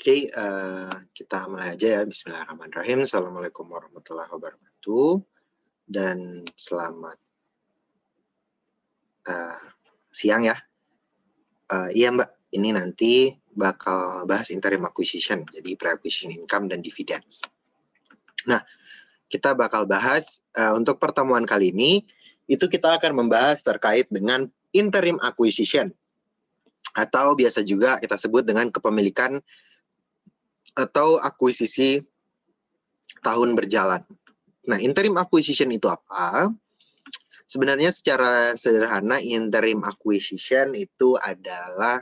Oke, kita mulai aja ya. Bismillahirrahmanirrahim. Assalamualaikum warahmatullahi wabarakatuh. Dan selamat siang ya. Iya Mbak, ini nanti bakal bahas interim acquisition, jadi pre-acquisition income dan dividends. Nah, kita bakal bahas untuk pertemuan kali ini, itu kita akan membahas terkait dengan interim acquisition, atau biasa juga kita sebut dengan kepemilikan atau akuisisi tahun berjalan. Nah, interim acquisition itu apa? Sebenarnya secara sederhana interim acquisition itu adalah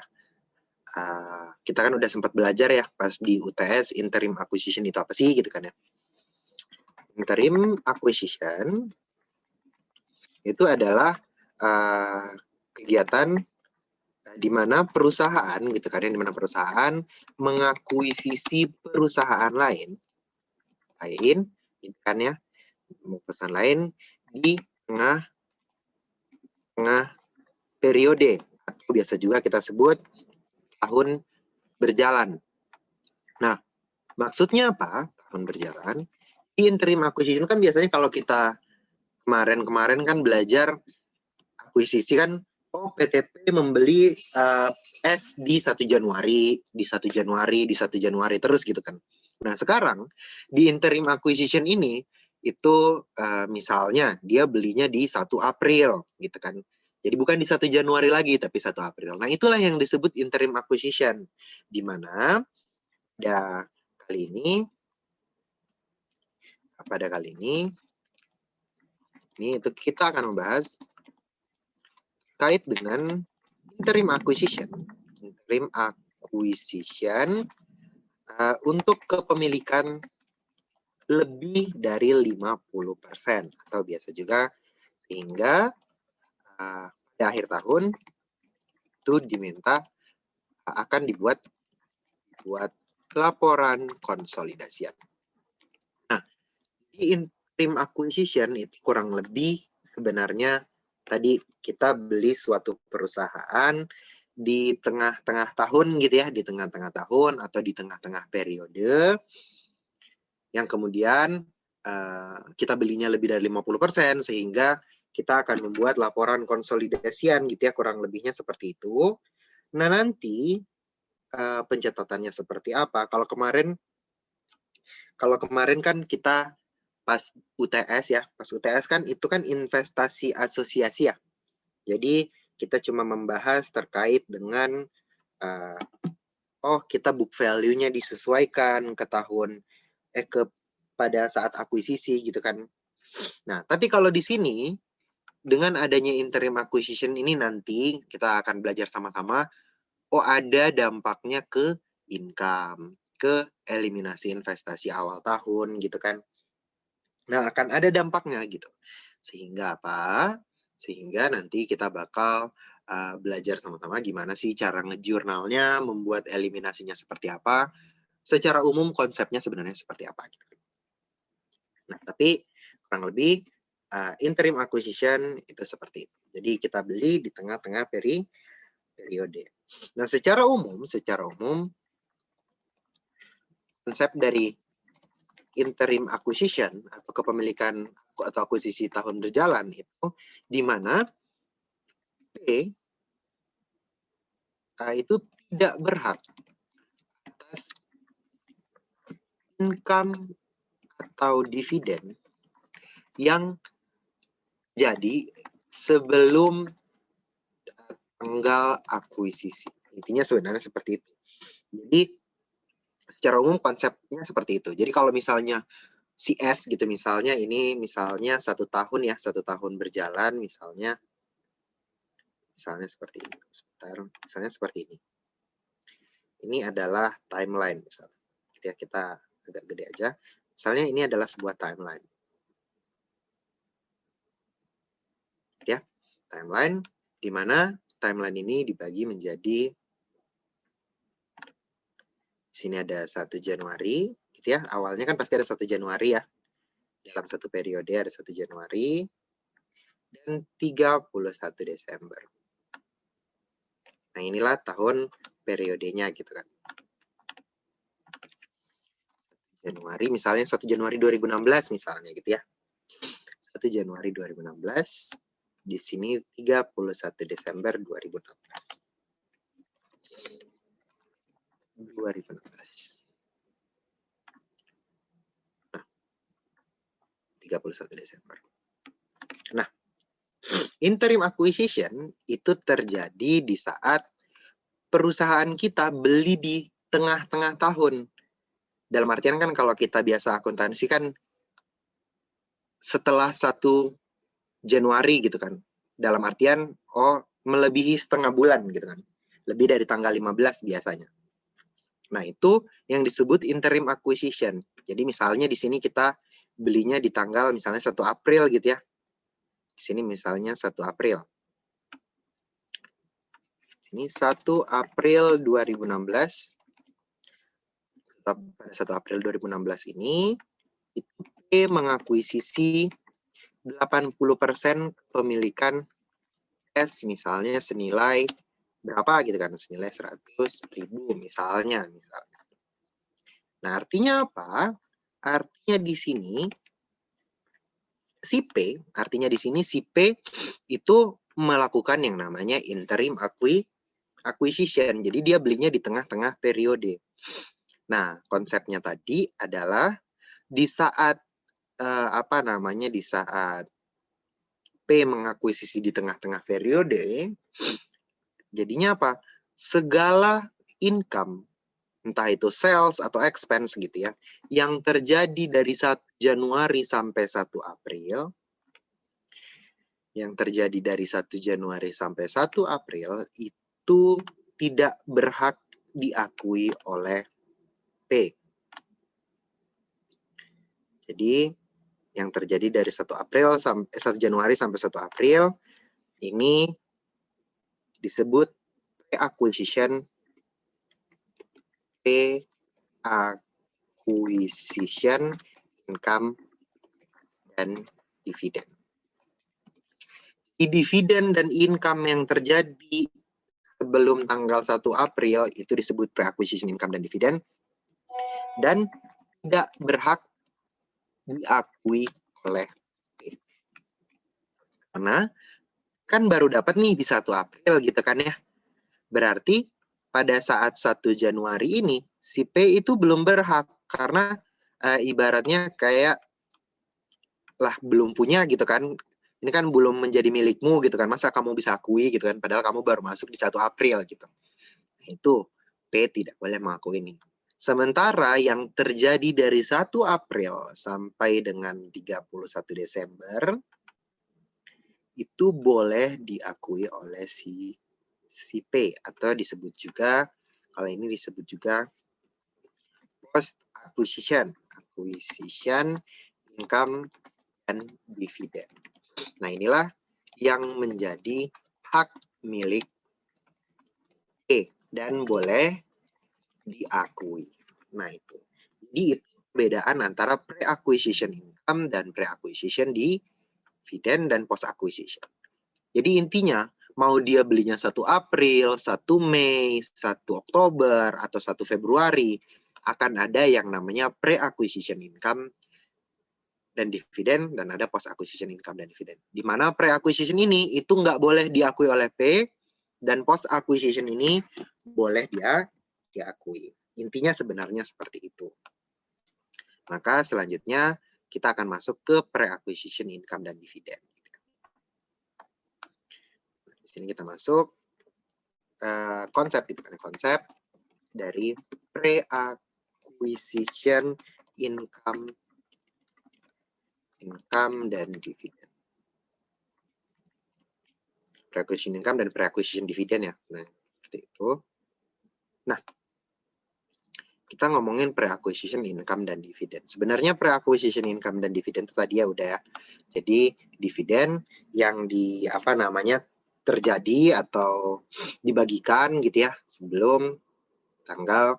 kita kan udah sempat belajar ya pas di UTS interim acquisition itu apa sih gitu kan ya. Interim acquisition itu adalah kegiatan di mana perusahaan gitu kan ya, di mana perusahaan mengakuisisi perusahaan lain gitu kan ya, perusahaan lain di tengah periode atau biasa juga kita sebut tahun berjalan. Nah, maksudnya apa tahun berjalan? Di interim acquisition kan biasanya kalau kita kemarin kan belajar akuisisi kan, oh PTP membeli S di 1 Januari, di 1 Januari, di 1 Januari terus gitu kan. Nah, sekarang di interim acquisition ini itu misalnya dia belinya di 1 April gitu kan. Jadi bukan di 1 Januari lagi tapi 1 April. Nah, itulah yang disebut interim acquisition, di mana pada kali ini itu kita akan membahas terkait dengan interim acquisition. Interim acquisition untuk kepemilikan lebih dari 50% atau biasa juga hingga pada akhir tahun itu diminta akan dibuat laporan konsolidasian. Nah, di interim acquisition itu kurang lebih sebenarnya tadi kita beli suatu perusahaan di tengah-tengah tahun gitu ya, di tengah-tengah tahun atau di tengah-tengah periode yang kemudian kita belinya lebih dari 50% sehingga kita akan membuat laporan konsolidasian gitu ya, kurang lebihnya seperti itu. Nah, nanti pencatatannya seperti apa? Kalau kemarin kan kita pas UTS ya, pas UTS kan itu kan investasi asosiasi ya. Jadi kita cuma membahas terkait dengan kita book value-nya disesuaikan ke tahun pada saat akuisisi gitu kan. Nah, tapi kalau di sini dengan adanya interim acquisition ini nanti kita akan belajar sama-sama, ada dampaknya ke income, ke eliminasi investasi awal tahun gitu kan. Nah, akan ada dampaknya gitu. Sehingga apa? Sehingga nanti kita bakal belajar sama-sama gimana sih cara ngejurnalnya, membuat eliminasinya seperti apa. Secara umum konsepnya sebenarnya seperti apa gitu. Nah, tapi kurang lebih interim acquisition itu seperti itu. Jadi kita beli di tengah-tengah periode. Nah, secara umum konsep dari interim acquisition atau kepemilikan atau akuisisi tahun berjalan itu di mana P itu tidak berhak atas income atau dividen yang jadi sebelum tanggal akuisisi. Intinya sebenarnya seperti itu. Jadi secara umum konsepnya seperti itu. Jadi kalau misalnya CS gitu misalnya ini misalnya 1 tahun ya, 1 tahun berjalan misalnya seperti ini. Misalnya seperti ini. Ini adalah timeline misalnya. Kita agak gede aja. Misalnya ini adalah sebuah timeline. Ya, timeline di mana timeline ini dibagi menjadi sini ada 1 Januari gitu ya. Awalnya kan pasti ada 1 Januari ya. Dalam satu periode ada 1 Januari dan 31 Desember. Nah, inilah tahun periodenya gitu kan. Januari, misalnya 1 Januari 2016 misalnya gitu ya. 1 Januari 2016, di sini 31 Desember 2016. 2016. Nah, 31 Desember. Nah, interim acquisition itu terjadi di saat perusahaan kita beli di tengah-tengah tahun. Dalam artian kan kalau kita biasa akuntansi kan setelah 1 Januari gitu kan. Dalam artian, melebihi setengah bulan gitu kan. Lebih dari tanggal 15 biasanya. Nah, itu yang disebut interim acquisition. Jadi misalnya di sini kita belinya di tanggal misalnya 1 April gitu ya. Di sini misalnya 1 April. Ini 1 April 2016. Pada 1 April 2016 ini, P mengakuisisi 80% kepemilikan S misalnya senilai berapa gitu kan, senilai 100.000 misalnya. Nah, artinya apa? Artinya di sini si P, artinya di sini si P itu melakukan yang namanya interim acquisition. Jadi dia belinya di tengah-tengah periode. Nah, konsepnya tadi adalah di saat di saat P mengakuisisi di tengah-tengah periode, jadinya apa? Segala income, entah itu sales atau expense gitu ya, yang terjadi dari 1 Januari sampai 1 April, itu tidak berhak diakui oleh P. Jadi yang terjadi dari 1 Januari sampai 1 April ini disebut acquisition income dan dividen. Di dividen dan income yang terjadi sebelum tanggal 1 April itu disebut pre-acquisition income dan dividen dan tidak berhak diakui oleh P. Karena kan baru dapat nih di 1 April gitu kan ya. Berarti pada saat 1 Januari ini si P itu belum berhak karena ibaratnya kayak lah belum punya gitu kan. Ini kan belum menjadi milikmu gitu kan. Masa kamu bisa akui gitu kan padahal kamu baru masuk di 1 April gitu. Itu P tidak boleh mengakui ini. Sementara yang terjadi dari 1 April sampai dengan 31 Desember itu boleh diakui oleh si P atau disebut juga, kalau ini disebut juga post acquisition income dan dividen. Nah, inilah yang menjadi hak milik P dan boleh diakui. Nah, itu. Jadi itu perbedaan antara pre-acquisition income dan pre-acquisition dividen dan post-acquisition. Jadi intinya, mau dia belinya 1 April, 1 Mei, 1 Oktober, atau 1 Februari, akan ada yang namanya pre-acquisition income dan dividen, dan ada post-acquisition income dan dividen. Di mana pre-acquisition ini itu nggak boleh diakui oleh P, dan post-acquisition ini boleh diakui. Intinya sebenarnya seperti itu. Maka selanjutnya kita akan masuk ke pre-acquisition income dan dividen. Di sini kita masuk konsep dari pre-acquisition income dan dividen. Pre-acquisition income dan pre-acquisition dividen ya. Nah, seperti itu. Nah, kita ngomongin pre-acquisition income dan dividen. Sebenarnya pre-acquisition income dan dividen itu tadi ya udah ya. Jadi dividen yang terjadi atau dibagikan gitu ya sebelum tanggal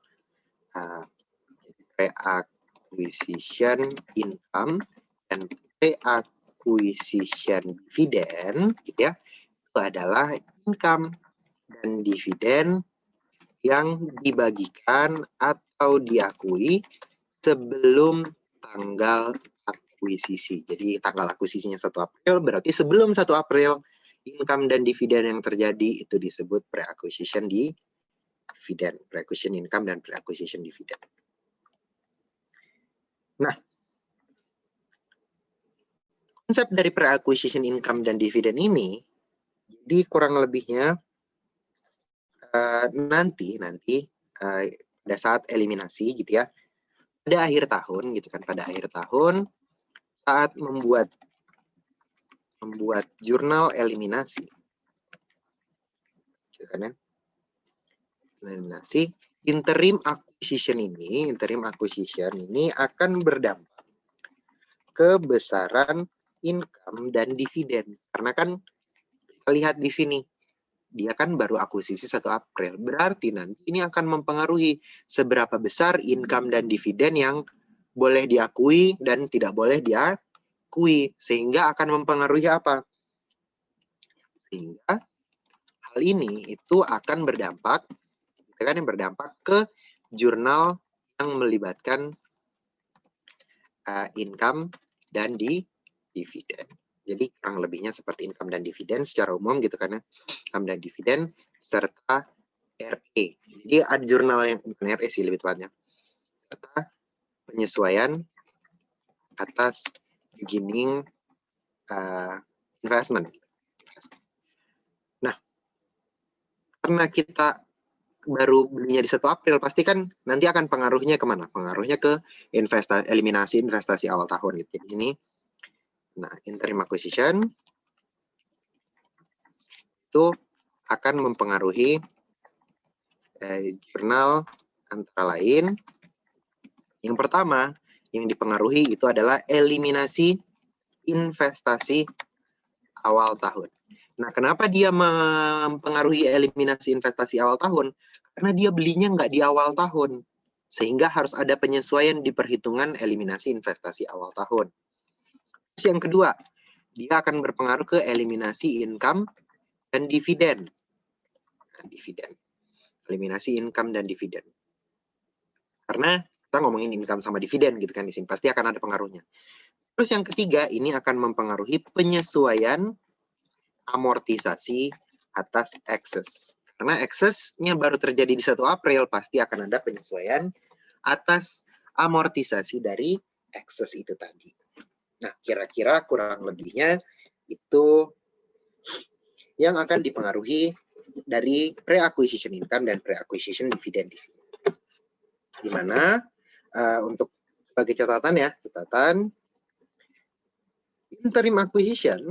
pre-acquisition income dan pre-acquisition dividen gitu ya. Itu adalah income dan dividen yang dibagikan atau diakui sebelum tanggal akuisisi. Jadi tanggal akuisisinya 1 April, berarti sebelum 1 April income dan dividen yang terjadi itu disebut pre-acquisition dividen, pre-acquisition income dan pre-acquisition dividen. Nah, konsep dari pre-acquisition income dan dividen ini, jadi kurang lebihnya nanti pada saat eliminasi gitu ya, pada akhir tahun gitu kan, pada akhir tahun saat membuat jurnal eliminasi, gitu kan ya, eliminasi interim acquisition ini akan berdampak ke besaran income dan dividen, karena kan kita lihat di sini dia kan baru akuisisi 1 April. Berarti nanti ini akan mempengaruhi seberapa besar income dan dividen yang boleh diakui dan tidak boleh diakui. Sehingga akan mempengaruhi apa? Sehingga hal ini itu akan berdampak ke jurnal yang melibatkan income dan dividen. Jadi kurang lebihnya seperti income dan dividen secara umum gitu kan ya. Income dan dividen serta RE. Jadi ada jurnal yang bukan RE sih lebih tepatnya. Serta penyesuaian atas beginning investment. Nah, karena kita baru belinya di 1 April, pasti kan nanti akan pengaruhnya kemana? Pengaruhnya ke eliminasi investasi awal tahun gitu. Jadi ini, nah interim acquisition itu akan mempengaruhi jurnal antara lain. Yang pertama yang dipengaruhi itu adalah eliminasi investasi awal tahun. Nah, kenapa dia mempengaruhi eliminasi investasi awal tahun? Karena dia belinya nggak di awal tahun. Sehingga harus ada penyesuaian di perhitungan eliminasi investasi awal tahun. Terus yang kedua, dia akan berpengaruh ke eliminasi income dan dividen. Nah, dividen. Eliminasi income dan dividen. Karena kita ngomongin income sama dividen gitu kan di sini. Pasti akan ada pengaruhnya. Terus yang ketiga, ini akan mempengaruhi penyesuaian amortisasi atas excess. Karena excess-nya baru terjadi di 1 April, pasti akan ada penyesuaian atas amortisasi dari excess itu tadi. Nah, kira-kira kurang lebihnya itu yang akan dipengaruhi dari pre-acquisition income dan pre-acquisition dividend di sini. Di mana untuk sebagai catatan ya, interim acquisition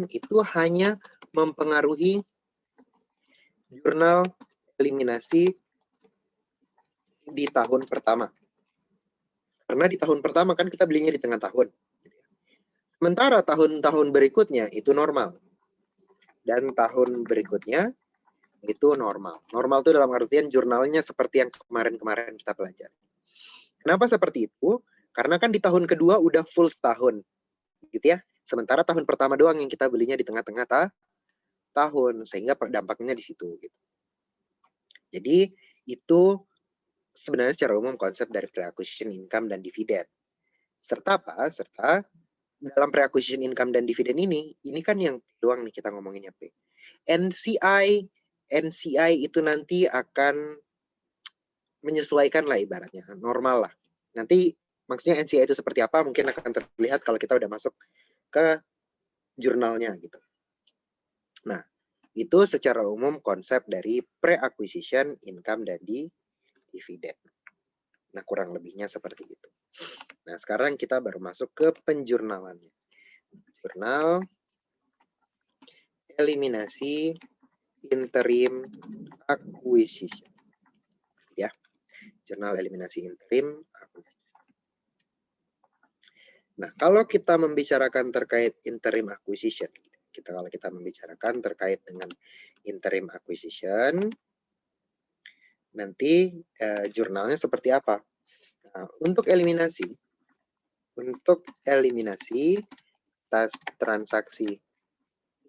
itu hanya mempengaruhi jurnal eliminasi di tahun pertama. Karena di tahun pertama kan kita belinya di tengah tahun. Sementara tahun-tahun berikutnya itu normal. Dan tahun berikutnya itu normal. Normal itu dalam artian jurnalnya seperti yang kemarin-kemarin kita pelajari. Kenapa seperti itu? Karena kan di tahun kedua udah full setahun. Gitu ya. Sementara tahun pertama doang yang kita belinya di tengah-tengah tahun. Sehingga dampaknya di situ. Gitu. Jadi itu sebenarnya secara umum konsep dari pre-acquisition income dan dividen. Serta apa? Serta dalam pre-acquisition income dan dividen ini kan yang doang nih kita ngomonginnya P. NCI itu nanti akan menyesuaikan lah ibaratnya, normal lah. Nanti maksudnya NCI itu seperti apa mungkin akan terlihat kalau kita udah masuk ke jurnalnya gitu. Nah, itu secara umum konsep dari pre-acquisition income dan dividen. Nah, kurang lebihnya seperti itu. Nah, sekarang kita baru masuk ke penjurnalannya. Jurnal eliminasi interim acquisition. Ya. Jurnal eliminasi interim acquisition. Nah, kalau kita membicarakan terkait interim acquisition, kalau kita membicarakan terkait dengan interim acquisition, nanti jurnalnya seperti apa? Nah, untuk eliminasi tas transaksi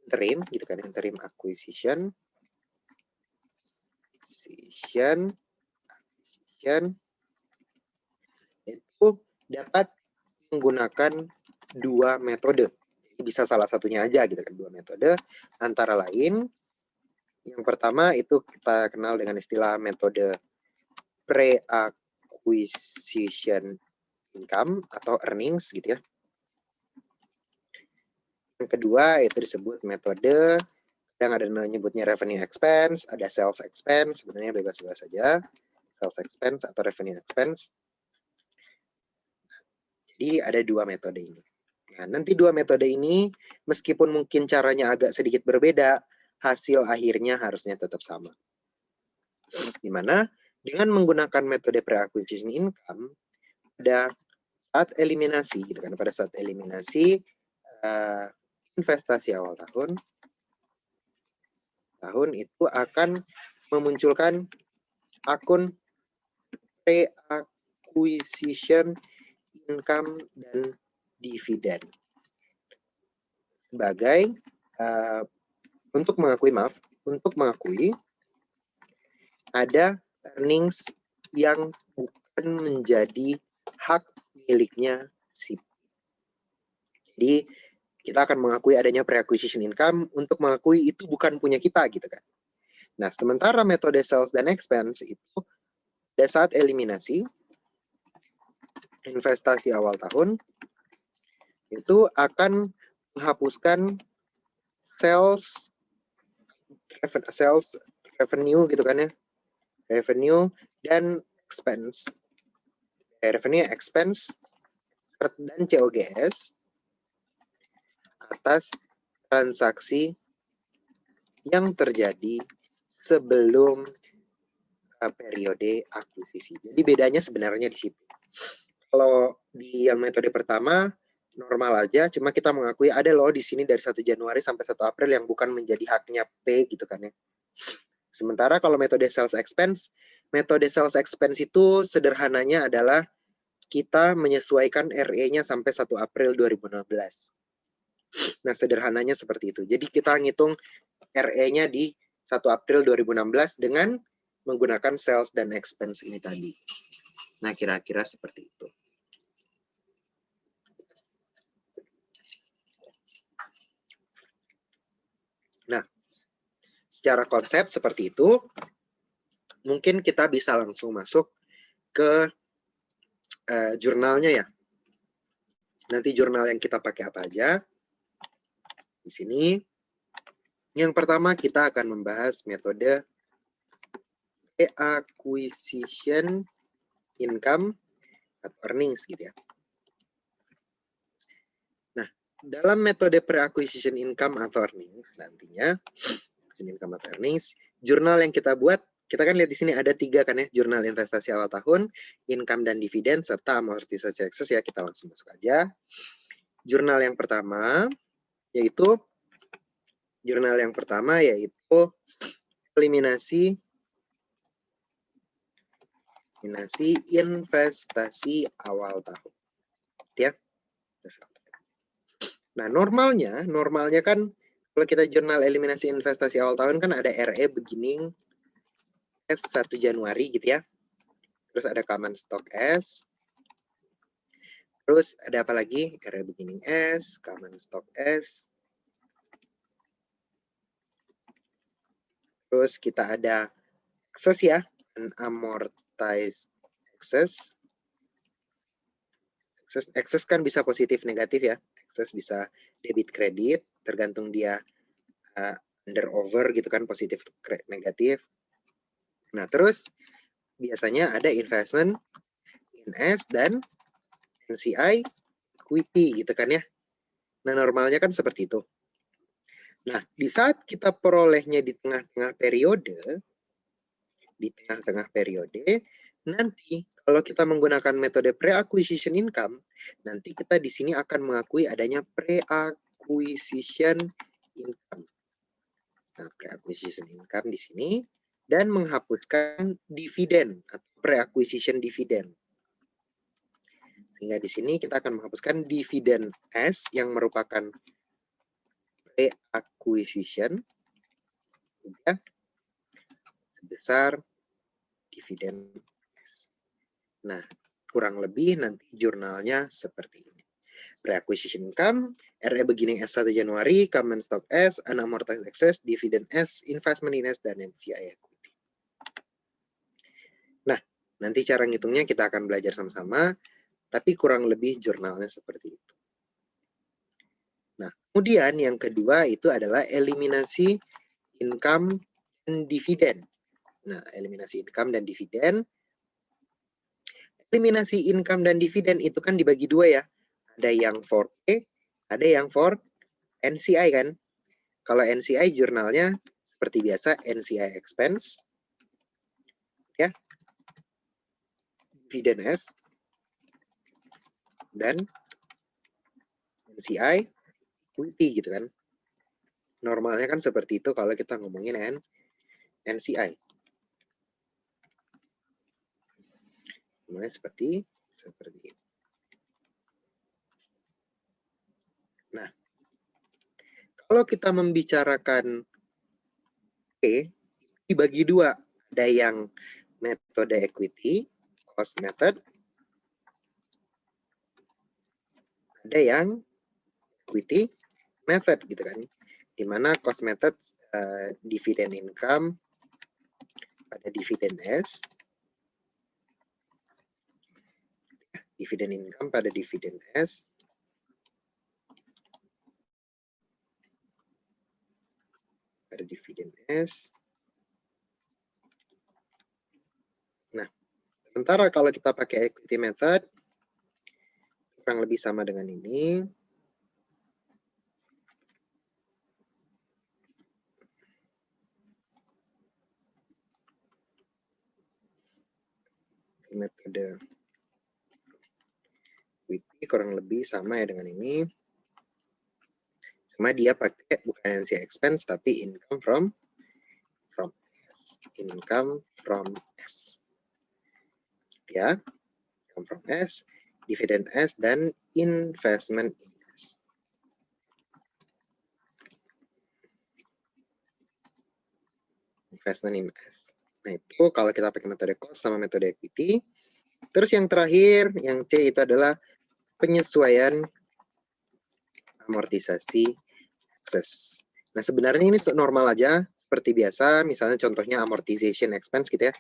interim, gitu kan, interim acquisition, pre-acquisition itu dapat menggunakan dua metode. Jadi bisa salah satunya aja gitu kan, dua metode. Antara lain, yang pertama itu kita kenal dengan istilah metode pre-acquisition income atau earnings gitu ya. Yang kedua itu disebut metode, kadang ada nyebutnya revenue expense, ada sales expense, sebenarnya bebas-bebas saja, sales expense atau revenue expense. Jadi ada dua metode ini. Nah, nanti dua metode ini meskipun mungkin caranya agak sedikit berbeda, hasil akhirnya harusnya tetap sama. Dimana dengan menggunakan metode pre-acquisition income, pada saat eliminasi, gitu kan, pada saat eliminasi investasi awal tahun itu akan memunculkan akun pre-acquisition income dan dividen sebagai untuk mengakui ada earnings yang bukan menjadi hak miliknya si. Jadi kita akan mengakui adanya pre-acquisition income untuk mengakui itu bukan punya kita gitu kan. Nah, sementara metode sales dan expense itu pada saat eliminasi investasi awal tahun itu akan menghapuskan sales revenue gitu kan ya. Revenue dan expense. Revenue, expense dan COGS atas transaksi yang terjadi sebelum periode akuisisi. Jadi bedanya sebenarnya di situ. Kalau di yang metode pertama normal aja, cuma kita mengakui ada loh di sini dari 1 Januari sampai 1 April yang bukan menjadi haknya P gitu kan ya. Sementara kalau metode sales expense itu sederhananya adalah kita menyesuaikan RE-nya sampai 1 April 2016. Nah, sederhananya seperti itu. Jadi kita ngitung RE-nya di 1 April 2016 dengan menggunakan sales dan expense ini tadi. Nah, kira-kira seperti itu. Nah, secara konsep seperti itu, mungkin kita bisa langsung masuk ke jurnalnya ya. Nanti jurnal yang kita pakai apa aja. Di sini, yang pertama kita akan membahas metode acquisition income atau earnings gitu ya. Nah, dalam metode pre-acquisition income atau earnings nantinya, income atau earnings, jurnal yang kita buat, kita kan lihat di sini ada 3 kan ya, jurnal investasi awal tahun, income dan dividen, serta amortisasi ekses ya, kita langsung masuk aja. Jurnal yang pertama yaitu eliminasi investasi awal tahun. Ya. Nah, normalnya kan kalau kita jurnal eliminasi investasi awal tahun kan ada RE beginning S 1 Januari gitu ya. Terus ada common stock S. Terus ada apa lagi? RE beginning S, common stock S. Terus kita ada excess ya, unamortized excess. Excess kan bisa positif negatif ya. Excess bisa debit kredit, tergantung dia under over gitu kan, positif negatif. Nah, terus biasanya ada investment in S dan NCI equity gitu kan ya. Nah, normalnya kan seperti itu. Nah, di saat kita perolehnya di tengah-tengah periode, nanti kalau kita menggunakan metode pre-acquisition income, nanti kita di sini akan mengakui adanya pre-acquisition income. Nah, pre-acquisition income di sini dan menghapuskan dividen atau pre-acquisition dividen. Sehingga di sini kita akan menghapuskan dividen S yang merupakan pre-acquisition ya, sebesar dividen S. Nah, kurang lebih nanti jurnalnya seperti ini. Pre-acquisition income, RE beginning S 1 Januari, common stock S, unamortized excess, dividend S, investment in S, dan NCI equity. Nah, nanti cara ngitungnya kita akan belajar sama-sama, tapi kurang lebih jurnalnya seperti itu. Nah, kemudian yang kedua itu adalah eliminasi income dan dividen. Nah, eliminasi income dan dividen. Eliminasi income dan dividen itu kan dibagi dua ya. Ada yang for P, ada yang for NCI kan. Kalau NCI jurnalnya seperti biasa NCI expense, ya, dividen S, dan NCI equity gitu kan. Normalnya kan seperti itu kalau kita ngomongin NCI. Normalnya seperti itu. Nah, kalau kita membicarakan P, dibagi dua. Ada yang metode equity, cost method. Ada yang equity method gitu kan. Dimana cost method dividend income pada dividen S. Dividen income pada dividen S. Pada dividen S. Nah, sementara kalau kita pakai equity method, kurang lebih sama dengan ini. Metode equity kurang lebih sama ya dengan ini. Cuma dia pakai bukan NCI expense tapi income from S. Ya, income from S, dividend S, dan investment in S. Investment in S. Nah, itu kalau kita pakai metode cost sama metode equity. Terus yang terakhir, yang C itu adalah penyesuaian amortisasi excess. Nah, sebenarnya ini normal aja, seperti biasa. Misalnya contohnya amortization expense gitu ya.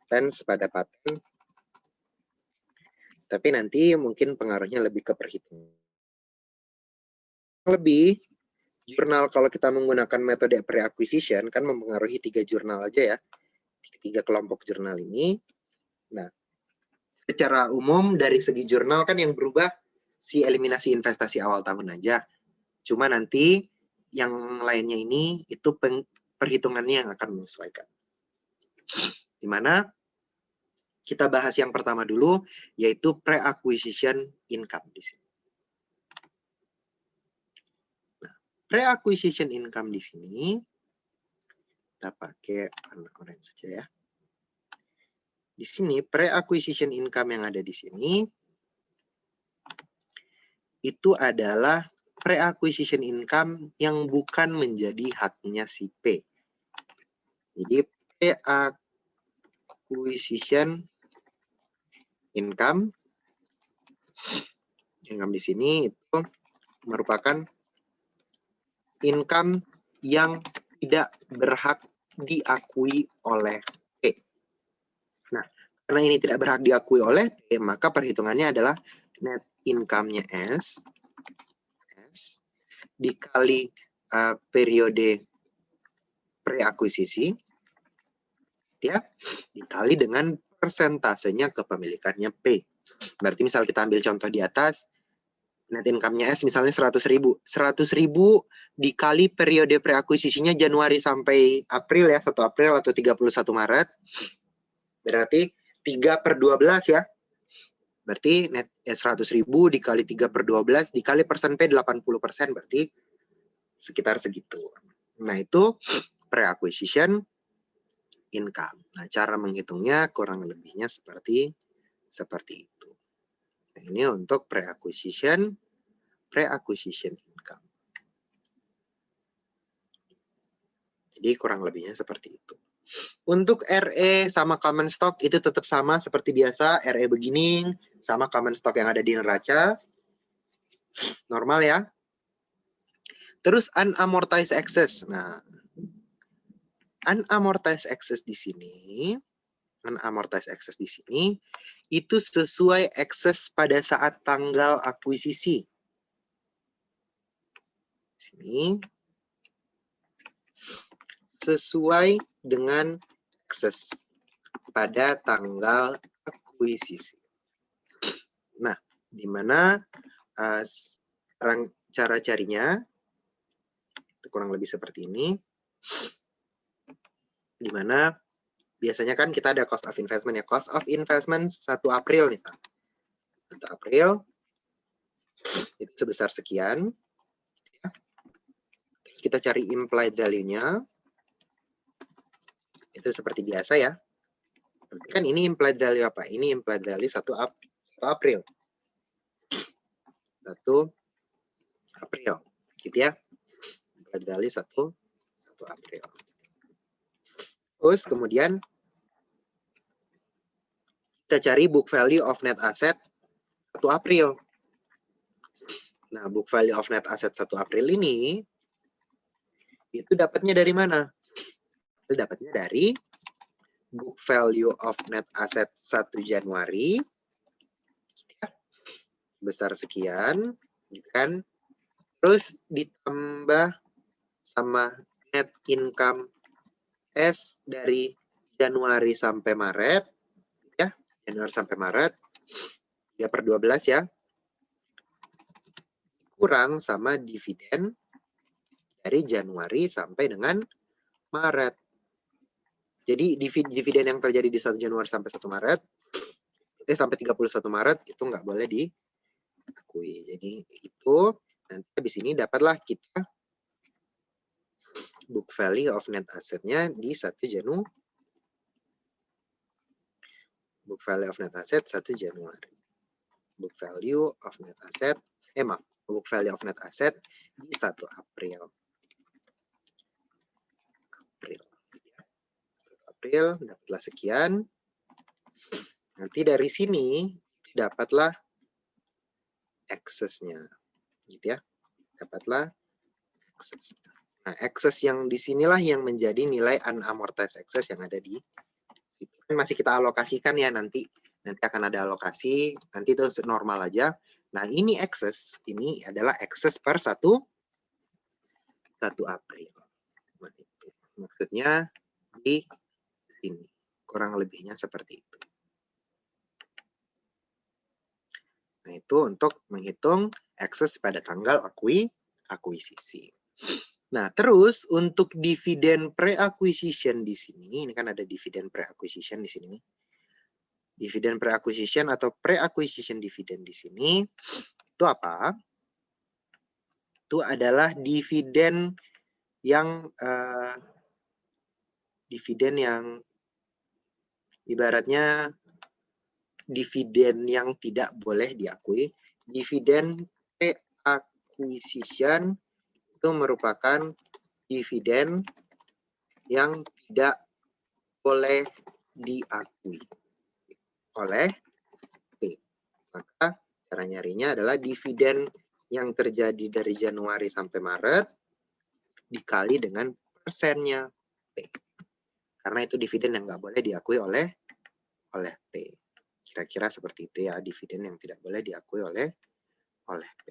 Expense pada paten. Tapi nanti mungkin pengaruhnya lebih ke perhitungan. Lebih, jurnal kalau kita menggunakan metode pre-acquisition kan mempengaruhi 3 jurnal aja ya. 3 kelompok jurnal ini. Nah, secara umum dari segi jurnal kan yang berubah si eliminasi investasi awal tahun aja. Cuma nanti yang lainnya ini itu perhitungannya yang akan menyesuaikan. Dimana kita bahas yang pertama dulu, yaitu pre-acquisition income di sini. Nah, pre-acquisition income di sini kita pakai warna orange saja ya. Di sini pre-acquisition income yang ada di sini itu adalah pre-acquisition income yang bukan menjadi haknya si P. Jadi pre-acquisition income di sini itu merupakan income yang tidak berhak diakui oleh P. Nah, karena ini tidak berhak diakui oleh P, maka perhitungannya adalah net income-nya S dikali periode pre-akuisisi, ya, dikali dengan persentasenya kepemilikannya P. Berarti misal kita ambil contoh di atas, net income-nya S misalnya 100.000. 100.000 dikali periode pre-akuisisinya Januari sampai April ya, 1 April atau 31 Maret. Berarti 3/12 ya. Berarti net 100.000 dikali 3/12 dikali persen P 80%, berarti sekitar segitu. Nah, itu pre-acquisition income. Nah, cara menghitungnya kurang lebihnya seperti itu. Nah, ini untuk pre-acquisition income. Jadi kurang lebihnya seperti itu. Untuk RE sama common stock itu tetap sama seperti biasa, RE beginning sama common stock yang ada di neraca. Normal ya. Terus unamortized excess. Nah, unamortized excess di sini, itu sesuai excess pada saat tanggal akuisisi. Sini sesuai dengan excess pada tanggal akuisisi. Nah, di mana cara carinya itu kurang lebih seperti ini. Di mana biasanya kan kita ada cost of investment ya. Cost of investment 1 April misalnya. 1 April itu sebesar sekian. Kita cari implied value-nya. Itu seperti biasa ya. Berarti kan ini implied value apa? Ini implied value 1 April. 1 April. Gitu ya. Implied value 1 April. Terus kemudian kita cari book value of net asset 1 April. Nah, book value of net asset 1 April ini itu dapatnya dari mana? Dapatnya dari book value of net asset 1 Januari besar sekian, gitu kan? Terus ditambah sama net income S dari Januari sampai Maret, ya, Januari sampai Maret, 3/12 ya, kurang sama dividen dari Januari sampai dengan Maret. Jadi dividen yang terjadi di 1 Januari sampai 1 Maret, sampai 31 Maret itu nggak boleh diakui. Jadi itu nanti habis ini dapatlah kita book value of net asset-nya di 1 Januari. Book value of net asset 1 Januari. Book value of net asset, book value of net asset di 1 April. April dapatlah sekian. Nanti dari sini dapatlah excess-nya. Gitu ya. Dapatlah excess-nya. Nah, excess yang di sinilah yang menjadi nilai unamortized excess yang ada di situ. Masih kita alokasikan ya nanti. Nanti akan ada alokasi, nanti itu normal aja. Nah, ini excess, ini adalah excess per 1 April. Nah, itu. Maksudnya di sini. Kurang lebihnya seperti itu. Nah, itu untuk menghitung excess pada tanggal akuisisi. Nah, terus untuk dividen pre-acquisition di sini, ini kan ada dividen pre-acquisition di sini. Dividen pre-acquisition atau pre-acquisition dividen di sini, itu apa? Itu adalah dividen yang ibaratnya dividen yang tidak boleh diakui. Dividen pre-acquisition itu merupakan dividen yang tidak boleh diakui oleh P. Maka cara nyarinya adalah dividen yang terjadi dari Januari sampai Maret dikali dengan persennya P. Karena itu dividen yang nggak boleh diakui oleh P. Kira-kira seperti itu ya, dividen yang tidak boleh diakui oleh P.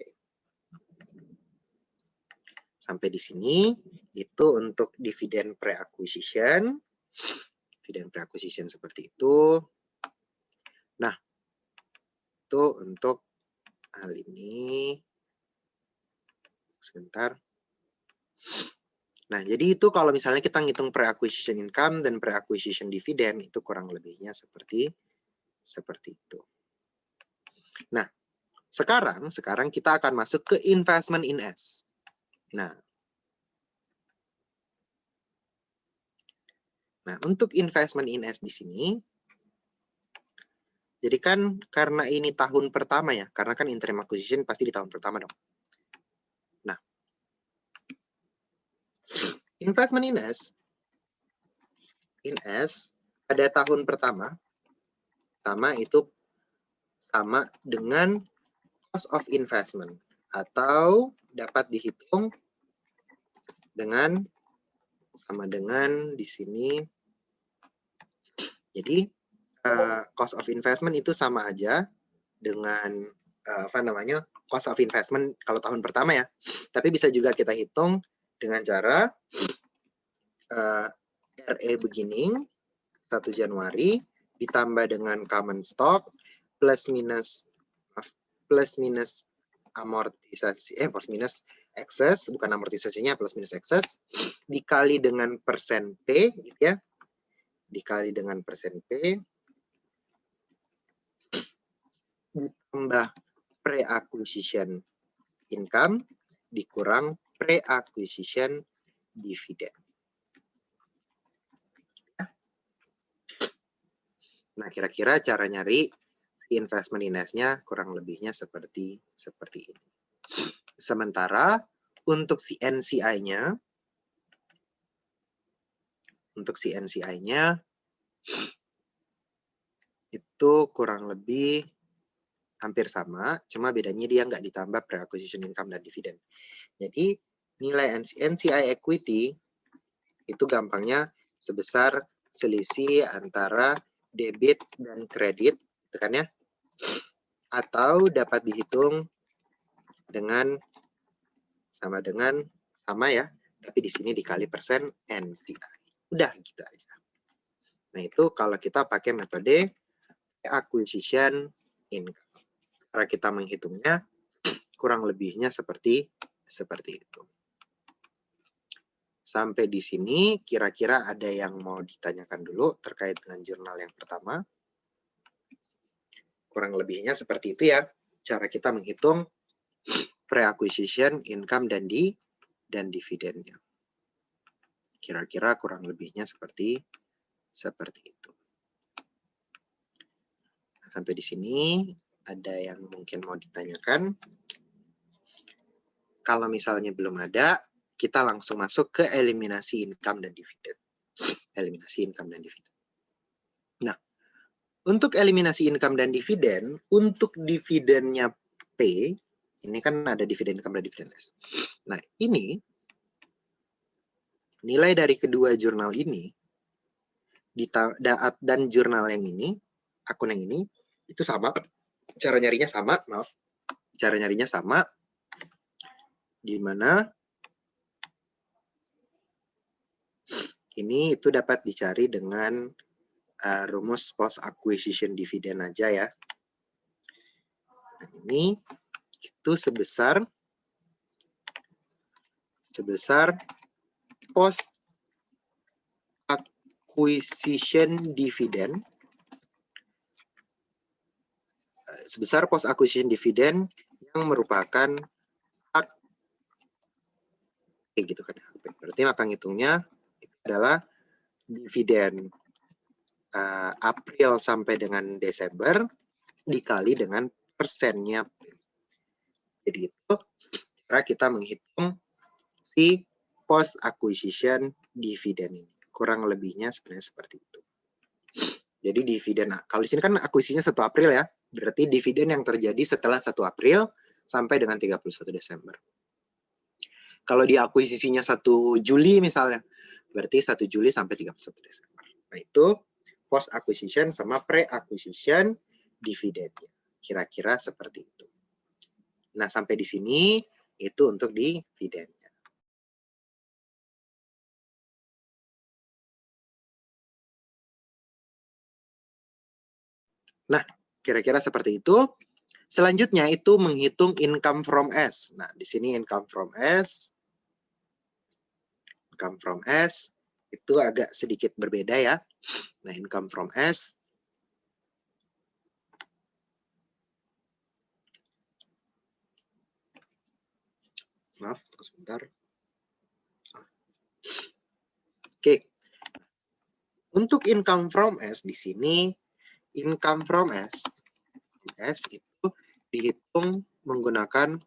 Sampai di sini itu untuk dividen pre-acquisition. Dividen pre-acquisition seperti itu. Nah, itu untuk hal ini. Sebentar. Nah, jadi itu kalau misalnya kita ngitung pre-acquisition income dan pre-acquisition dividend, itu kurang lebihnya seperti itu. Nah, sekarang kita akan masuk ke investment in S. Nah, untuk investment in S di sini, jadi kan karena ini tahun pertama ya, karena kan interim acquisition pasti di tahun pertama dong. Nah, investment in S in S pada tahun pertama itu sama dengan cost of investment atau dapat dihitung dengan sama dengan di sini. Jadi cost of investment itu sama aja dengan cost of investment kalau tahun pertama ya. Tapi bisa juga kita hitung dengan cara RE beginning 1 Januari ditambah dengan common stock plus minus amortisasi plus minus excess, bukan amortisasinya, plus minus excess dikali dengan persen P gitu ya. Dikali dengan persen P ditambah pre-acquisition income dikurang pre-acquisition dividend. Nah, kira-kira cara nyari investment index-nya kurang lebihnya seperti ini. Sementara untuk si NCI-nya itu kurang lebih hampir sama, cuma bedanya dia nggak ditambah pre-acquisition income dan dividen. Jadi nilai NCI equity itu gampangnya sebesar selisih antara debit dan kredit, kan ya? Atau dapat dihitung dengan sama ya, tapi di sini dikali persen NCI. Udah gitu aja. Nah, itu kalau kita pakai metode acquisition income. Cara kita menghitungnya kurang lebihnya seperti itu. Sampai di sini kira-kira ada yang mau ditanyakan dulu terkait dengan jurnal yang pertama. Kurang lebihnya seperti itu ya, cara kita menghitung pre-acquisition income dan dividennya. Kira-kira kurang lebihnya seperti itu. Sampai di sini ada yang mungkin mau ditanyakan? Kalau misalnya belum ada, kita langsung masuk ke eliminasi income dan dividen. Nah, untuk eliminasi income dan dividen, untuk dividennya P, ini kan ada dividen income dan dividen S. Nah, ini nilai dari kedua jurnal ini dan jurnal yang ini, akun yang ini, itu sama. Cara nyarinya sama, di mana ini itu dapat dicari dengan rumus post acquisition dividend aja ya. Nah, ini itu sebesar post acquisition dividend yang merupakan hak gitu kan. Berarti maka ngitungnya itu adalah dividen April sampai dengan Desember dikali dengan persennya. Jadi itu cara kita menghitung si post acquisition dividend ini. Kurang lebihnya sebenarnya seperti itu. Jadi dividen, kalau di sini kan akuisisinya 1 April ya, berarti dividen yang terjadi setelah 1 April sampai dengan 31 Desember. Kalau di akuisisinya 1 Juli misalnya, berarti 1 Juli sampai 31 Desember. Nah, itu post acquisition sama pre-acquisition dividennya. Kira-kira seperti itu. Nah, sampai di sini itu untuk dividennya. Nah, kira-kira seperti itu. Selanjutnya itu menghitung income from S. Nah, di sini income from S itu agak sedikit berbeda ya. Nah, income from S maaf, sebentar. Oke. Untuk income from S di sini, income from S itu dihitung menggunakan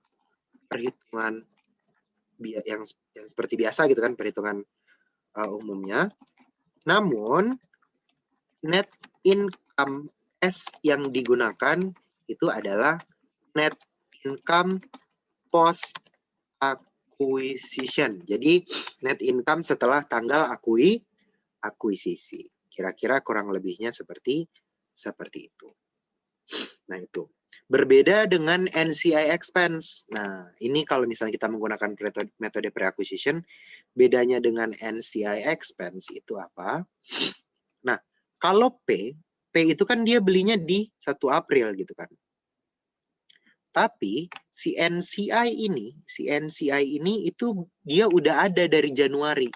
perhitungan yang seperti biasa gitu kan, perhitungan umumnya. Namun, net income S yang digunakan itu adalah net income post acquisition. Jadi, net income setelah tanggal akuisisi. Kira-kira kurang lebihnya seperti itu. Nah, itu. Berbeda dengan NCI expense. Nah, ini kalau misalnya kita menggunakan metode pre-acquisition, bedanya dengan NCI expense itu apa? Nah, kalau P itu kan dia belinya di 1 April gitu kan. Tapi si NCI ini itu dia udah ada dari Januari.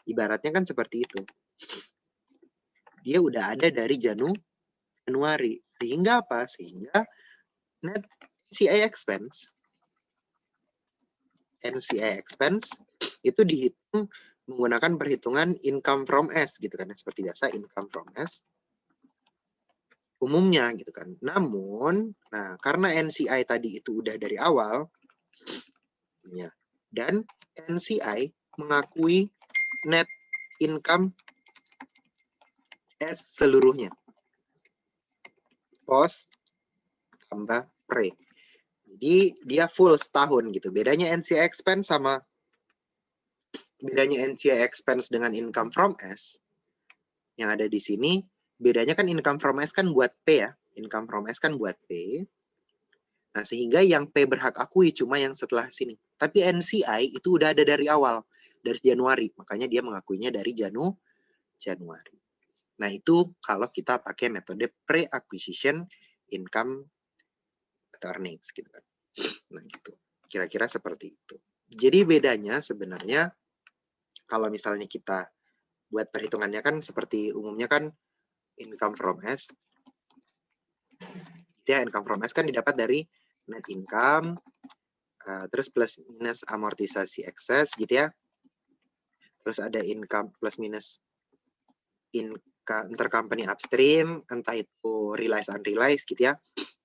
Ibaratnya kan seperti itu. Dia udah ada dari Januari. Sehingga apa? Sehingga net NCI expense itu dihitung menggunakan perhitungan income from S gitu kan. Seperti biasa income from S umumnya gitu kan. Namun, nah karena NCI tadi itu udah dari awal ya, dan NCI mengakui net income S seluruhnya. Post tambah pre. Jadi dia full setahun gitu. Bedanya NCI expense dengan income from S yang ada di sini, bedanya kan income from S kan buat P ya. Income from S kan buat P. Nah, sehingga yang P berhak akui cuma yang setelah sini. Tapi NCI itu udah ada dari awal, dari Januari. Makanya dia mengakuinya dari Januari. Nah, itu kalau kita pakai metode pre-acquisition income atau earnings gitu kan. Nah, gitu. Kira-kira seperti itu. Jadi bedanya sebenarnya kalau misalnya kita buat perhitungannya kan seperti umumnya kan income from S. Ya, income from S kan didapat dari net income, terus plus minus amortisasi excess gitu ya. Terus ada income plus minus intercompany upstream, entah itu realize unrealized gitu ya.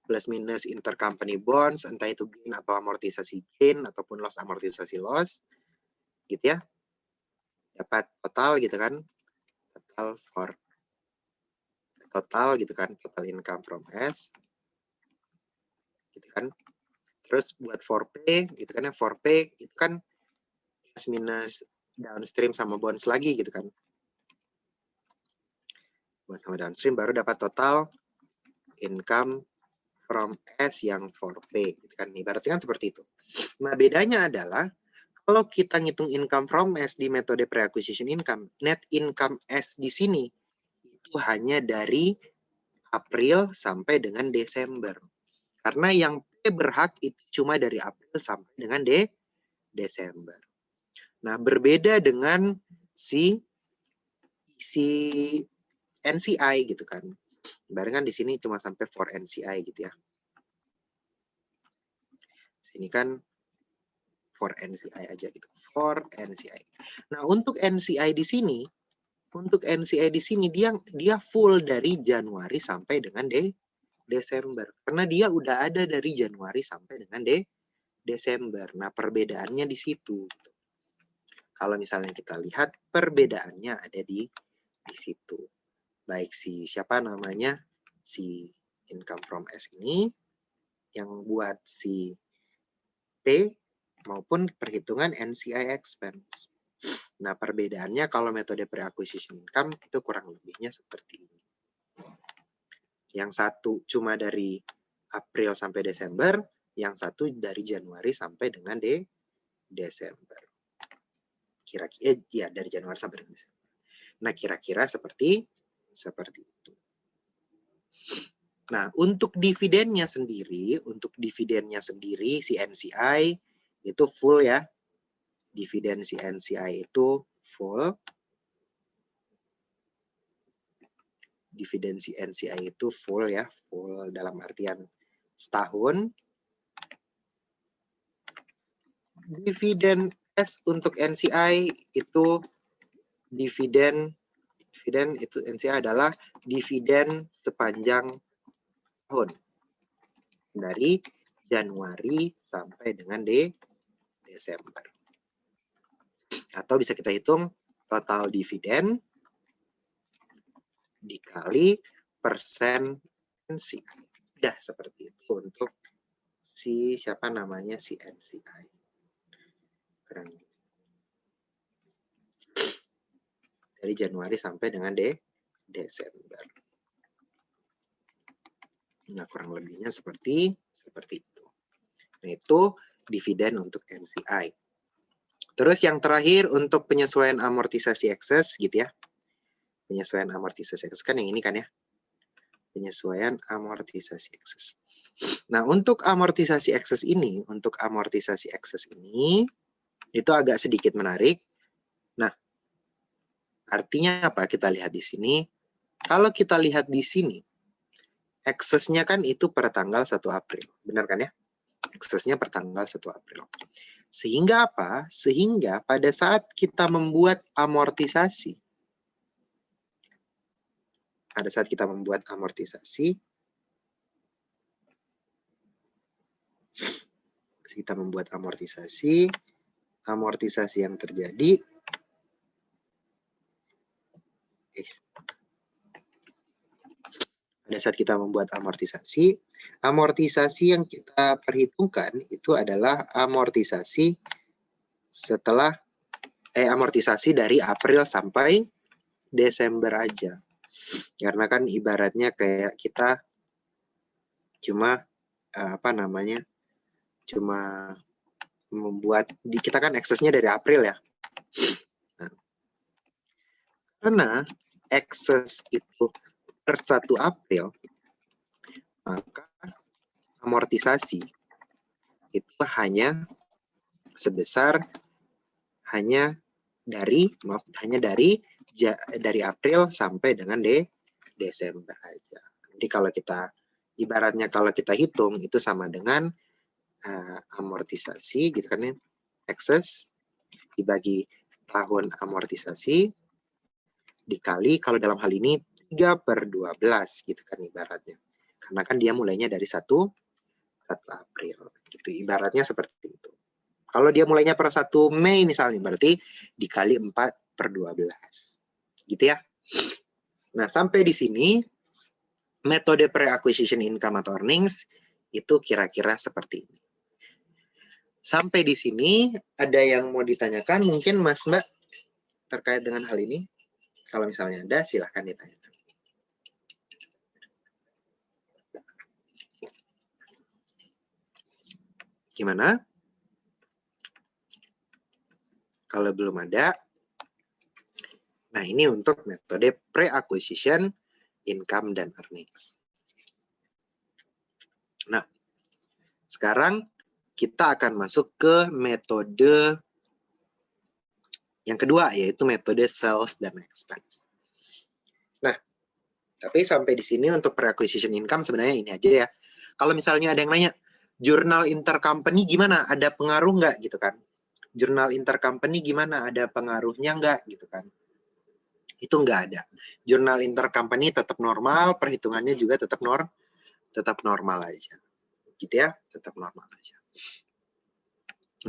Plus minus intercompany bonds, entah itu gain atau amortisasi gain ataupun loss amortisasi loss gitu ya. Dapat total gitu kan. Total gitu kan, total income from S gitu kan. Terus buat 4P gitu kan ya, 4P itu kan plus minus downstream sama bonds lagi gitu kan. Bond sama downstream baru dapat total income from S yang 4P gitu kan. Ibaratnya kan seperti itu. Nah, bedanya adalah kalau kita ngitung income from S di metode pre-acquisition income, net income S di sini itu hanya dari April sampai dengan Desember. Karena yang P berhak itu cuma dari April sampai dengan Desember. Nah, berbeda dengan si NCI gitu kan. Barengan di sini cuma sampai for NCI gitu ya. Sini kan for NCI aja gitu. For NCI. Nah, untuk NCI di sini, dia full dari Januari sampai dengan Desember. Karena dia udah ada dari Januari sampai dengan Desember. Nah, perbedaannya di situ. Kalau misalnya kita lihat, perbedaannya ada di situ. Baik siapa namanya, si income from S ini, yang buat si P, maupun perhitungan NCI expense. Nah, perbedaannya kalau metode pre-acquisition income itu kurang lebihnya seperti ini. Yang satu cuma dari April sampai Desember, yang satu dari Januari sampai dengan Desember. Kira-kira ya dari Januari sampai dengan Desember. Nah, kira-kira seperti itu. Nah, untuk dividennya sendiri si NCI itu full ya. Dividen si NCI itu full. Dividen si NCI itu full ya, full dalam artian setahun. Dividen S untuk NCI itu dividen itu NCI adalah dividen sepanjang tahun dari Januari sampai dengan Desember. Atau bisa kita hitung total dividen dikali persen NCI. Udah seperti itu untuk si siapa namanya si NCI. Keren. Dari Januari sampai dengan Desember. Nah, kurang lebihnya seperti itu. Nah, itu dividen untuk NCI. Terus yang terakhir untuk penyesuaian amortisasi ekses gitu ya. Penyesuaian amortisasi ekses kan yang ini kan ya. Penyesuaian amortisasi ekses. Nah, untuk amortisasi ekses ini, itu agak sedikit menarik. Nah, artinya apa? Kita lihat di sini. Kalau kita lihat di sini, eksesnya kan itu per tanggal 1 April. Benar kan ya? Eksesnya per tanggal 1 April. Sehingga apa? Sehingga pada saat kita membuat amortisasi, amortisasi yang terjadi pada saat kita membuat amortisasi yang kita perhitungkan itu adalah amortisasi dari April sampai Desember aja. Karena kan ibaratnya kayak kita cuma kita kan eksesnya dari April ya. Nah, karena ekses itu per 1 April, maka amortisasi itu hanya dari April sampai dengan Desember aja. Jadi kalau kita hitung itu sama dengan amortisasi gitu kan ya, excess dibagi tahun amortisasi dikali kalau dalam hal ini 3/12 gitu kan ibaratnya. Karena kan dia mulainya dari 1 April gitu, ibaratnya seperti itu. Kalau dia mulainya per 1 Mei misalnya, berarti dikali 4/12. Gitu ya. Nah, sampai di sini metode pre-acquisition income atau earnings itu kira-kira seperti ini. Sampai di sini ada yang mau ditanyakan mungkin Mas Mbak terkait dengan hal ini? Kalau misalnya ada, silahkan ditanyakan. Gimana? Kalau belum ada, nah ini untuk metode pre-acquisition income dan earnings. Nah, sekarang kita akan masuk ke metode yang kedua, yaitu metode sales dan expense. Nah, tapi sampai di sini untuk pre-acquisition income sebenarnya ini aja ya. Kalau misalnya ada yang nanya, jurnal intercompany gimana? Ada pengaruh nggak gitu kan? Jurnal intercompany gimana? Ada pengaruhnya nggak gitu kan? Itu nggak ada. Jurnal intercompany tetap normal, perhitungannya juga tetap normal aja. Gitu ya, tetap normal aja.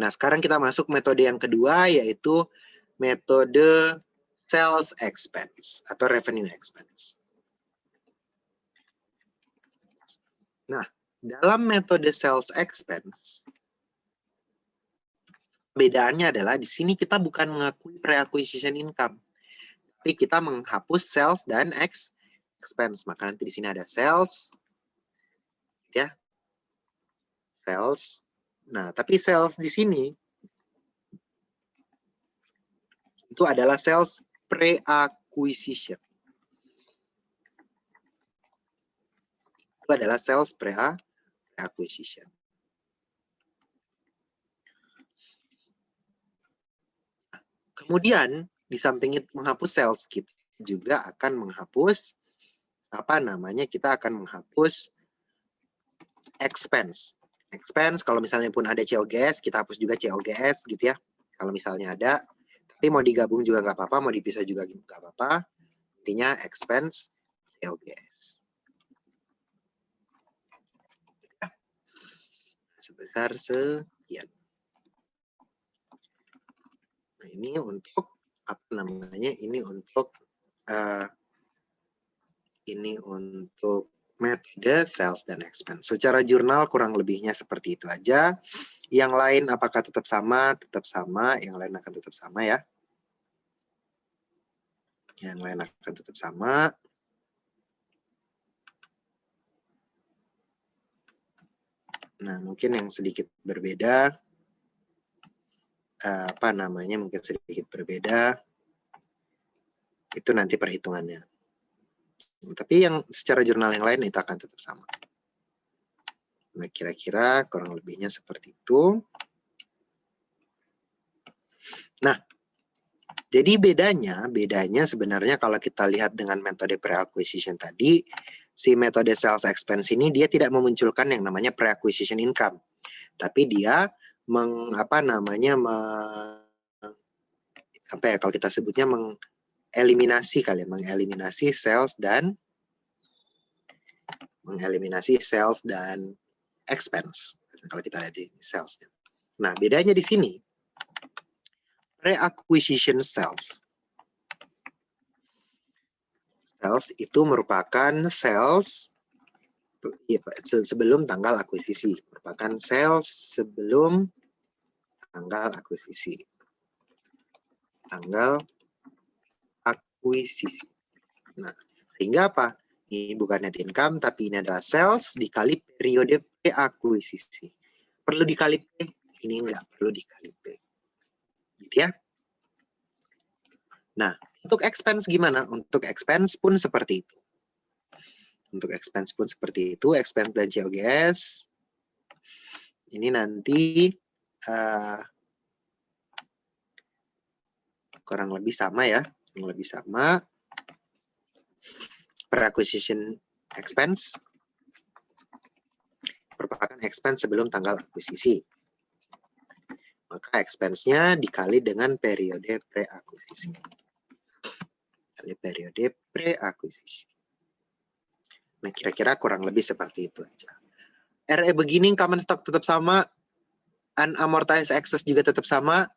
Nah, sekarang kita masuk metode yang kedua, yaitu metode sales expense atau revenue expense. Nah, dalam metode sales expense, bedaannya adalah di sini kita bukan mengakui pre-acquisition income, tapi kita menghapus sales dan expense. Maka nanti di sini ada sales, ya, sales. Nah, tapi sales di sini itu adalah sales pre-acquisition. Itu adalah sales pre-acquisition. Kemudian di samping itu menghapus sales, kita juga akan menghapus kita akan menghapus expense. Expense kalau misalnya pun ada COGS, kita hapus juga COGS gitu ya. Kalau misalnya ada, tapi mau digabung juga nggak apa-apa, mau dipisah juga nggak apa-apa. Intinya expense COGS. Sebesar sekian. Nah, ini untuk Ini untuk Ini untuk metode sales dan expense. Secara jurnal kurang lebihnya seperti itu aja. Yang lain apakah tetap sama? Tetap sama. Yang lain akan tetap sama ya. Yang lain akan tetap sama. Nah, mungkin yang sedikit berbeda, mungkin sedikit berbeda, itu nanti perhitungannya. Tapi yang secara jurnal yang lain itu akan tetap sama. Nah, kira-kira kurang lebihnya seperti itu. Nah, jadi bedanya sebenarnya kalau kita lihat dengan metode pre-acquisition tadi, si metode sales expense ini dia tidak memunculkan yang namanya pre-acquisition income. Tapi dia kalau kita sebutnya mengeliminasi sales dan expense. Kalau kita lihat di salesnya. Nah, bedanya di sini pre-acquisition sales. Sales itu merupakan sales sebelum tanggal akuisisi. Merupakan sales sebelum tanggal akuisisi. Tanggal akuisisi. Nah, sehingga apa? Ini bukan net income, tapi ini adalah sales dikali periode pre-akuisisi. Perlu dikali P? Ini enggak perlu dikali P. Gitu ya. Nah, untuk expense gimana? Untuk expense pun seperti itu. Expense dan COGS. Ini nanti kurang lebih sama ya. Per-acquisition expense merupakan expense sebelum tanggal akuisisi. Maka expense-nya dikali dengan periode pre-akuisisi. Nah, kira-kira kurang lebih seperti itu aja. RE beginning common stock tetap sama, unamortized excess juga tetap sama,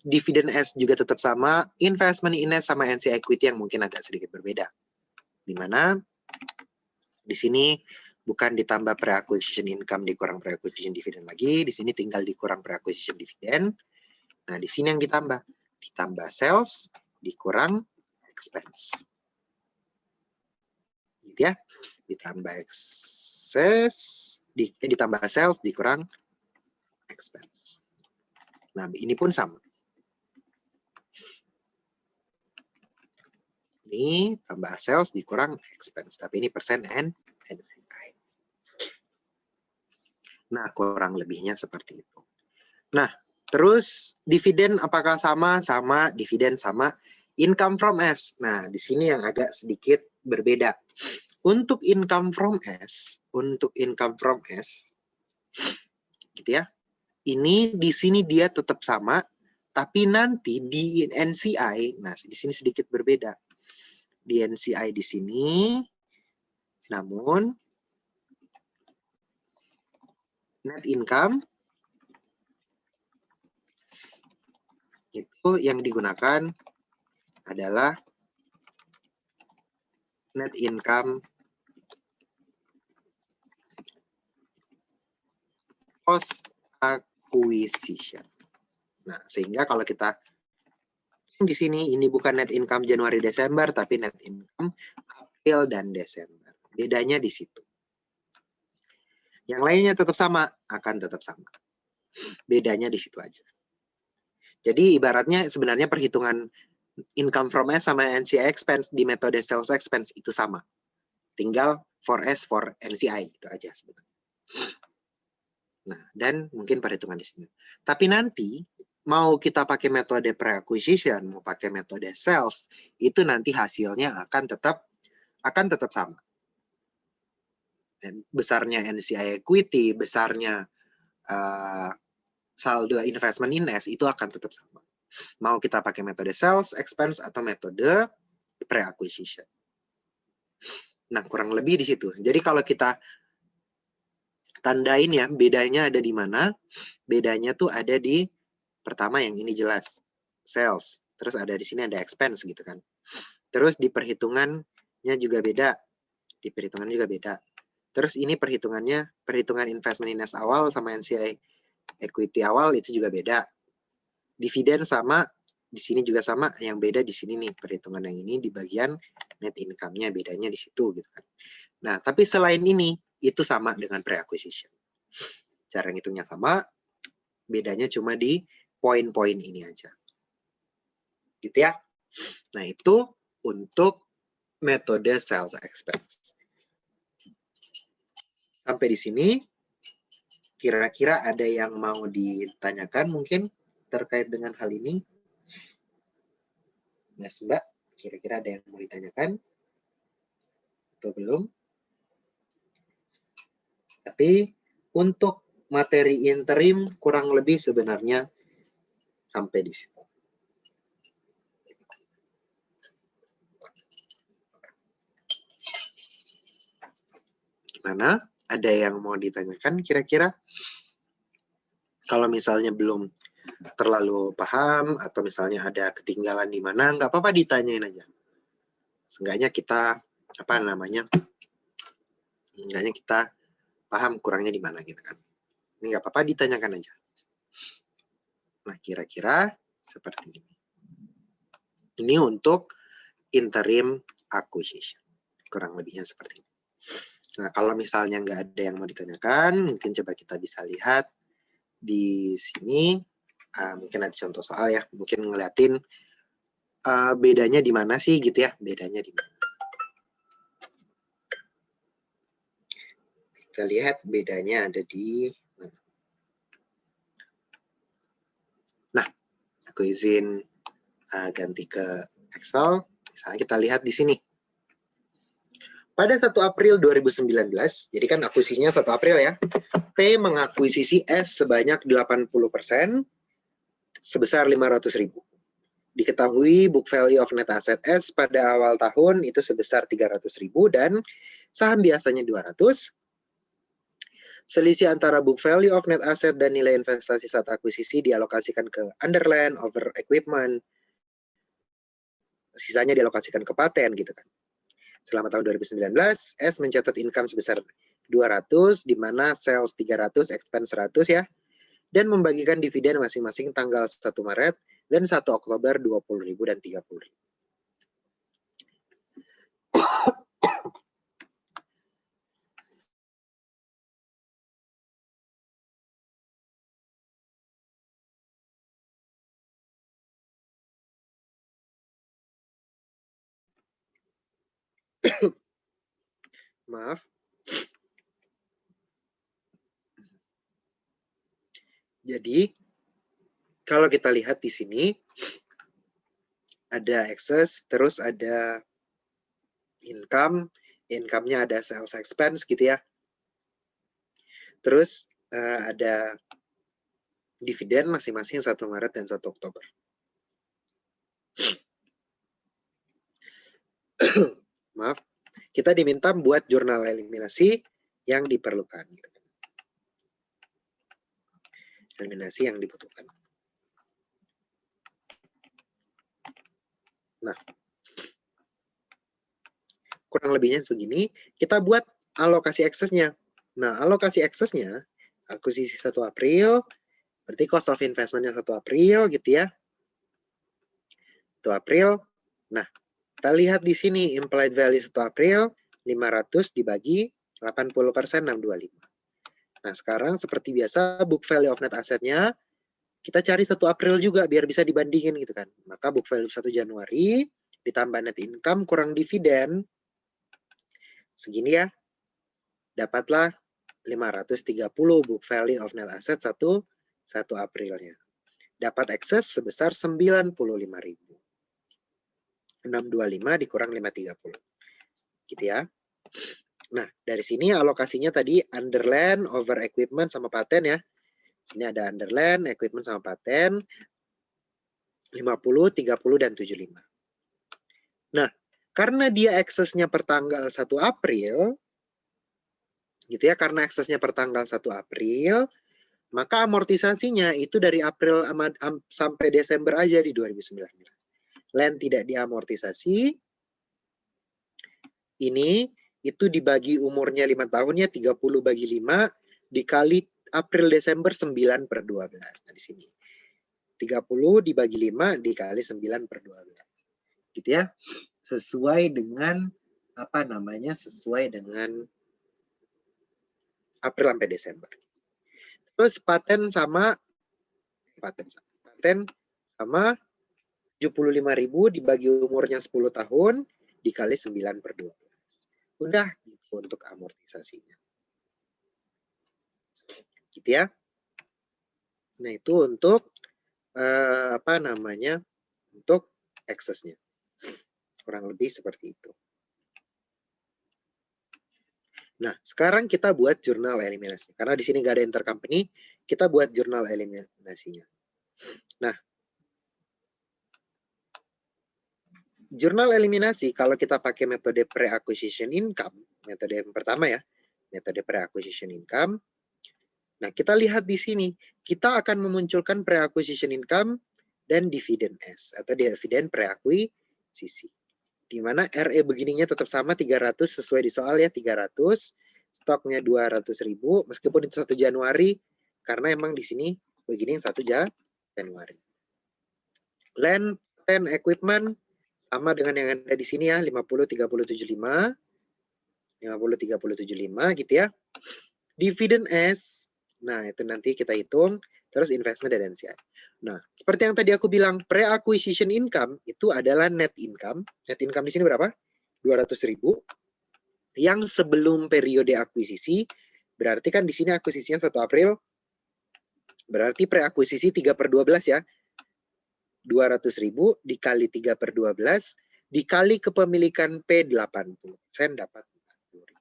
dividend S juga tetap sama, investment in S sama NC equity yang mungkin agak sedikit berbeda. Di mana di sini bukan ditambah pre-acquisition income dikurang pre-acquisition dividend lagi, di sini tinggal dikurang pre-acquisition dividend. Nah, di sini yang ditambah sales dikurang expense. Gitu ya. Ditambah sales dikurang expense. Nah, ini pun sama. Ini tambah sales dikurang expense, tapi ini persen NI. Nah, kurang lebihnya seperti itu. Nah, terus dividen apakah sama? Sama, dividen sama. Income from S. Nah, di sini yang agak sedikit berbeda. Untuk income from S, gitu ya. Ini di sini dia tetap sama, tapi nanti di NCI, nah di sini sedikit berbeda. Di NCI di sini, namun net income itu yang digunakan adalah net income post acquisition. Nah, sehingga kalau kita di sini ini bukan net income Januari Desember, tapi net income April dan Desember. Bedanya di situ. Yang lainnya tetap sama, akan tetap sama. Bedanya di situ aja. Jadi ibaratnya sebenarnya perhitungan income from S sama NCI expense di metode sales expense itu sama. Tinggal for S for NCI itu aja sebenarnya. Nah, dan mungkin perhitungan di sini. Tapi nanti mau kita pakai metode pre-acquisition, mau pakai metode sales, itu nanti hasilnya akan tetap sama. Dan besarnya NCI equity, besarnya saldo investment in S itu akan tetap sama. Mau kita pakai metode sales, expense, atau metode pre-acquisition. Nah, kurang lebih di situ. Jadi kalau kita tandain ya, bedanya ada di mana? Bedanya tuh ada di pertama yang ini jelas, sales. Terus ada di sini ada expense gitu kan. Terus di perhitungannya juga beda. Di perhitungan juga beda. Terus ini perhitungan investment in awal sama NCI equity awal itu juga beda. Dividen sama, di sini juga sama, yang beda di sini nih, perhitungan yang ini di bagian net income-nya, bedanya di situ gitu kan. Nah, tapi selain ini, itu sama dengan pre-acquisition. Cara ngitungnya sama, bedanya cuma di poin-poin ini aja. Gitu ya. Nah, itu untuk metode sales expense. Sampai di sini, kira-kira ada yang mau ditanyakan mungkin terkait dengan hal ini? Mas Mbak, kira-kira ada yang mau ditanyakan? Atau belum? Tapi untuk materi interim kurang lebih sebenarnya sampai di situ. Gimana? Ada yang mau ditanyakan kira-kira? Kalau misalnya belum terlalu paham atau misalnya ada ketinggalan di mana, nggak apa-apa ditanyain aja. Seenggaknya kita seenggaknya kita paham kurangnya di mana gitu kan. Ini nggak apa-apa ditanyakan aja. Nah, kira-kira seperti ini. Ini untuk interim acquisition. Kurang lebihnya seperti ini. Nah, kalau misalnya nggak ada yang mau ditanyakan, mungkin coba kita bisa lihat di sini. Mungkin ada contoh soal ya. Mungkin ngeliatin bedanya di mana sih gitu ya. Bedanya di mana. Kita lihat bedanya ada di mana. Nah, aku izin ganti ke Excel. Misalnya kita lihat di sini. Pada 1 April 2019, jadi kan akuisisinya 1 April ya, P mengakuisisi S sebanyak 80% sebesar 500.000. Diketahui book value of net asset S pada awal tahun itu sebesar 300.000 dan saham biasanya 200. Selisih antara book value of net asset dan nilai investasi saat akuisisi dialokasikan ke underland over equipment. Sisanya dialokasikan ke paten gitu kan. Selama tahun 2019, S mencatat income sebesar 200, di mana sales 300, expense 100 ya, dan membagikan dividen masing-masing tanggal 1 Maret dan 1 Oktober 20.000 dan 30.000. Maaf. Jadi, kalau kita lihat di sini, ada excess, terus ada income, income-nya ada sales expense gitu ya. Terus ada dividen masing-masing 1 Maret dan 1 Oktober. Maaf, kita diminta buat jurnal eliminasi yang diperlukan. Eliminasi yang dibutuhkan. Nah, kurang lebihnya segini. Kita buat alokasi eksesnya. Nah, alokasi eksesnya, akuisisi 1 April, berarti cost of investment-nya 1 April gitu ya. 1 April. Nah, kita lihat di sini implied value 1 April 500 dibagi 80% 625. Nah, sekarang seperti biasa book value of net asset-nya kita cari 1 April juga biar bisa dibandingin gitu kan. Maka book value 1 Januari ditambah net income kurang dividen segini ya. Dapatlah 530 book value of net asset 1 Aprilnya. Dapat excess sebesar 95.000. 625 dikurang 530. Gitu ya. Nah, dari sini alokasinya tadi underland over equipment sama paten ya. Sini ada underland, equipment sama paten. 50, 30, dan 75. Nah, karena dia eksesnya per tanggal 1 April, gitu ya, karena eksesnya per tanggal 1 April, maka amortisasinya itu dari April sampai Desember aja di 2019. Land tidak diamortisasi, ini itu dibagi umurnya 5 tahunnya 30 bagi 5 dikali April Desember 9/12. Nah di sini 30 dibagi 5 dikali 9/12. Gitu ya. Sesuai dengan apa namanya? Sesuai dengan April sampai Desember. Terus paten sama 75.000 dibagi umurnya 10 tahun dikali 9/12. Udah gitu untuk amortisasinya. Gitu ya. Nah, itu untuk apa namanya? Untuk eksesnya. Kurang lebih seperti itu. Nah, sekarang kita buat jurnal eliminasi. Karena di sini nggak ada intercompany, kita buat jurnal eliminasinya. Nah, jurnal eliminasi kalau kita pakai metode pre-acquisition income, metode yang pertama ya, metode pre-acquisition income. Nah, kita lihat di sini, kita akan memunculkan pre-acquisition income dan dividen S atau dividen pre-akuisisi. Di mana RE begininya tetap sama 300 sesuai di soal ya 300, stoknya 200.000 meskipun itu 1 Januari karena emang di sini begini yang 1 Januari. Land, patent, equipment sama dengan yang ada di sini ya 50 30 75 gitu ya. Dividen S, nah itu nanti kita hitung, terus investment dan NCI. Nah, seperti yang tadi aku bilang, pre-acquisition income itu adalah net income. Net income di sini berapa? 200.000. Yang sebelum periode akuisisi, berarti kan di sini akuisisinya 1 April, berarti pre-akuisisi 3/12 ya. 200.000 dikali 3/12, dikali kepemilikan P80%, dapat 40.000.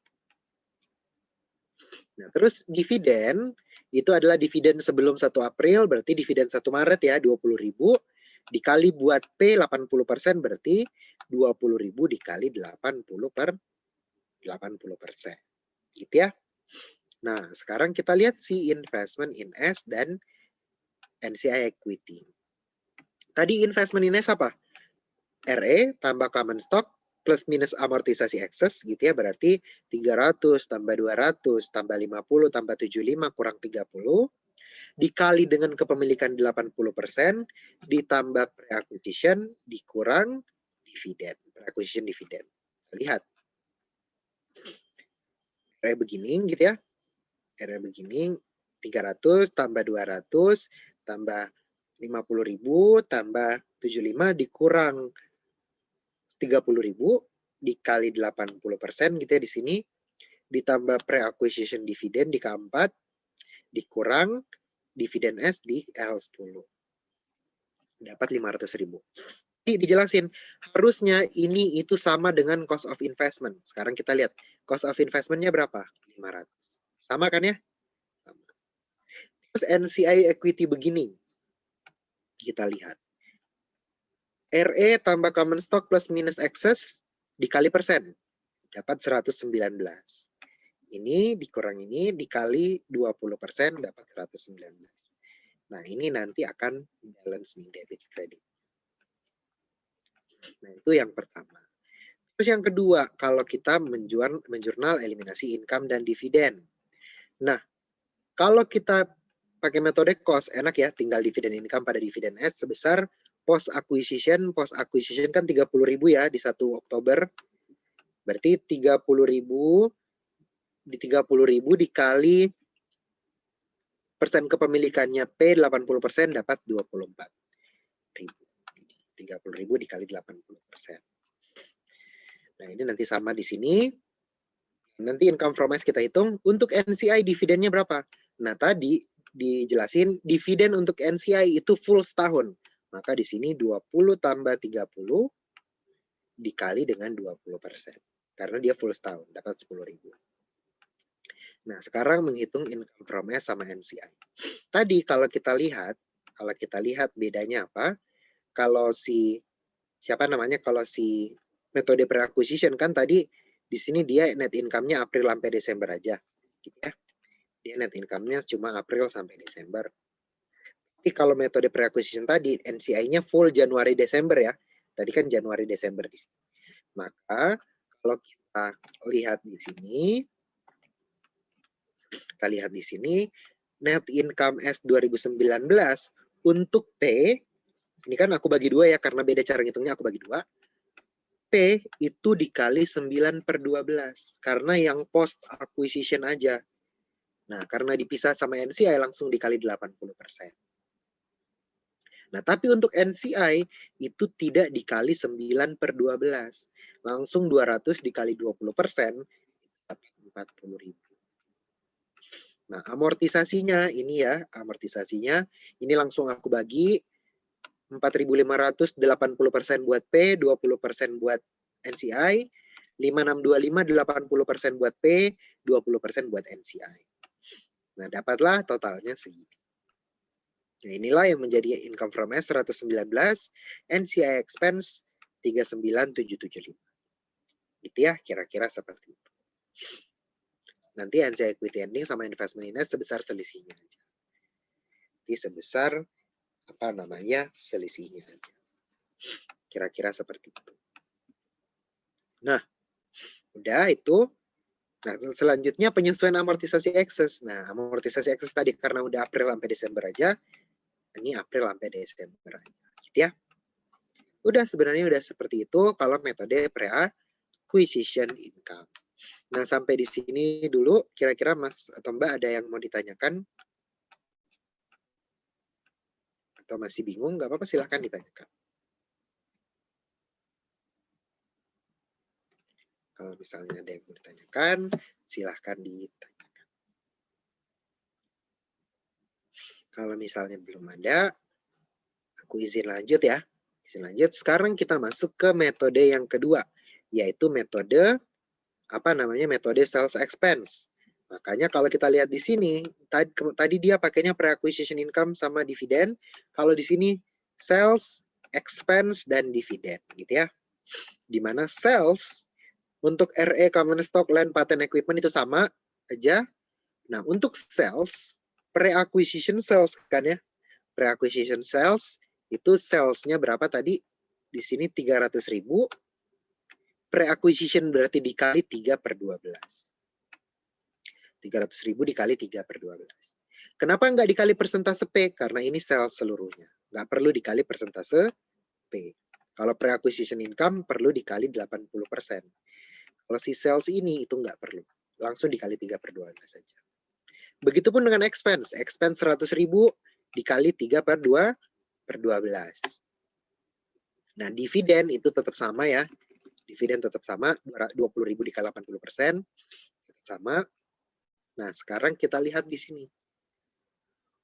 Nah, terus dividen, itu adalah dividen sebelum 1 April, berarti dividen 1 Maret ya, 20.000, dikali buat P 80%, berarti 20.000 dikali 80%. Gitu ya. Nah, sekarang kita lihat si investment in S dan NCI equity. Tadi investment in S apa? RE tambah common stock plus minus amortisasi excess gitu ya, berarti 300 tambah 200 tambah 50 tambah 75 kurang 30 dikali dengan kepemilikan 80% ditambah pre-acquisition dikurang dividen, pre-acquisition dividen. Lihat. RE begini gitu ya. RE begini 300 tambah 200 tambah 50.000 tambah 75 dikurang 30.000 dikali 80% gitu ya di sini, ditambah pre-acquisition dividen di K4 dikurang dividen S di L10. Dapat 500.000. Ini dijelasin, harusnya ini itu sama dengan cost of investment. Sekarang kita lihat, cost of investment-nya berapa? 500. Sama kan ya? Sama. Terus NCI equity begini. Kita lihat. RE tambah common stock plus minus excess dikali persen. Dapat 119. Ini dikurang ini dikali 20% dapat 119. Nah, ini nanti akan balance nih debit credit. Nah, itu yang pertama. Terus yang kedua, kalau kita menjurnal eliminasi income dan dividen. Nah, kalau kita pakai metode cost, enak ya, tinggal dividen income pada dividen S sebesar post acquisition kan 30.000 ya di 1 Oktober. Berarti 30.000 di 30.000 dikali persen kepemilikannya P 80% dapat 24.000. 30.000 dikali 80%. Nah, ini nanti sama di sini. Nanti income from S kita hitung. Untuk NCI dividennya berapa? Nah, tadi dijelasin dividen untuk NCI itu full setahun. Maka di sini 20 tambah 30 dikali dengan 20%. Karena dia full setahun, dapat 10.000. Nah, sekarang menghitung income from S sama NCI. Tadi kalau kita lihat bedanya apa? Kalau si metode pre-acquisition kan tadi di sini dia net income-nya April sampai Desember aja, gitu ya. Dia net income-nya cuma April sampai Desember. Tapi kalau metode pre-acquisition tadi NCI-nya full Januari Desember ya. Tadi kan Januari Desember di sini. Maka kalau kita Kita lihat di sini. Kita lihat di sini. Net income S 2019 untuk P, ini kan aku bagi 2 ya, karena beda cara ngitungnya aku bagi 2. P itu dikali 9/12, karena yang post acquisition aja. Nah, karena dipisah sama NCI langsung dikali 80%. Nah, tapi untuk NCI itu tidak dikali 9/12. Langsung 200 dikali 20%, 40.000. Nah, amortisasinya ini ya, amortisasinya ini langsung aku bagi 4.500, 80% buat P, 20% buat NCI, 5.625, 80% buat P, 20% buat NCI. Nah, dapatlah totalnya segini. Nah, inilah yang menjadi income from S 119, NCI expense 39.775. Gitu ya, kira-kira seperti itu. Nanti NCI equity ending sama investment in S sebesar selisihnya aja. Jadi sebesar apa namanya selisihnya aja. Kira-kira seperti itu. Nah, udah itu. Nah, selanjutnya penyesuaian amortisasi ekses. Nah, amortisasi ekses tadi karena udah April sampai Desember aja. Ini April sampai Desember aja. Gitu ya. Udah, sebenarnya udah seperti itu kalau metode pre-acquisition income. Nah, sampai di sini dulu, kira-kira Mas atau Mbak ada yang mau ditanyakan? Atau masih bingung? Nggak apa-apa, silahkan ditanyakan. Kalau misalnya ada yang mau ditanyakan, silahkan ditanyakan. Kalau misalnya belum ada, aku izin lanjut ya. Izin lanjut. Sekarang kita masuk ke metode yang kedua, yaitu metode metode sales expense. Makanya kalau kita lihat di sini, tadi dia pakainya pre-acquisition income sama dividen. Kalau di sini sales, expense, dan dividen, gitu ya. Di mana sales untuk RE, common stock, land, patent, equipment itu sama aja. Nah, untuk sales, pre-acquisition sales kan ya. Pre-acquisition sales itu salesnya berapa tadi? Di sini 300.000. Pre-acquisition berarti dikali 3/12. 300.000 dikali 3/12. Kenapa nggak dikali persentase P? Karena ini sales seluruhnya. Nggak perlu dikali persentase P. Kalau pre-acquisition income perlu dikali 80%. Kalau si sales ini itu nggak perlu. Langsung dikali 3/12 saja. Begitupun dengan expense. Expense 100.000 dikali 3/12. Nah, dividen itu tetap sama ya. Dividen tetap sama. 20.000 dikali 80%. Sama. Nah, sekarang kita lihat di sini.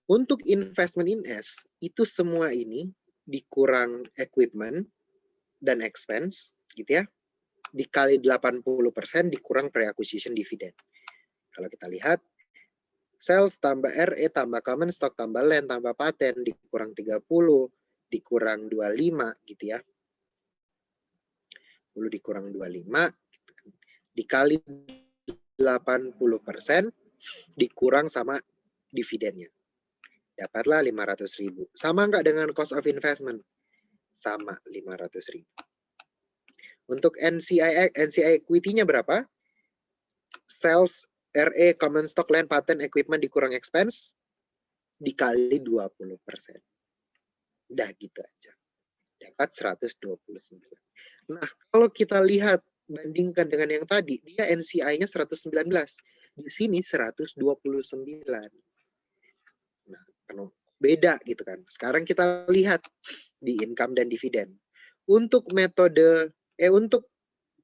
Untuk investment in S, itu semua ini dikurang equipment dan expense, gitu ya. Dikali 80% dikurang pre-acquisition dividend. Kalau kita lihat, sales tambah RE tambah common stock tambah land tambah paten dikurang 30, dikurang 25, gitu ya. 10 dikurang 25, dikali 80%, dikurang sama dividennya. Dapatlah 500.000. Sama nggak dengan cost of investment? Sama 500.000. Untuk NCI equity-nya berapa? Sales, RE, common stock, land, patent, equipment dikurang expense dikali 20%. Udah gitu aja. Dapat 129. Nah, kalau kita lihat bandingkan dengan yang tadi, dia NCI-nya 119. Di sini 129. Nah, beda gitu kan. Sekarang kita lihat di income dan dividen. Untuk metode untuk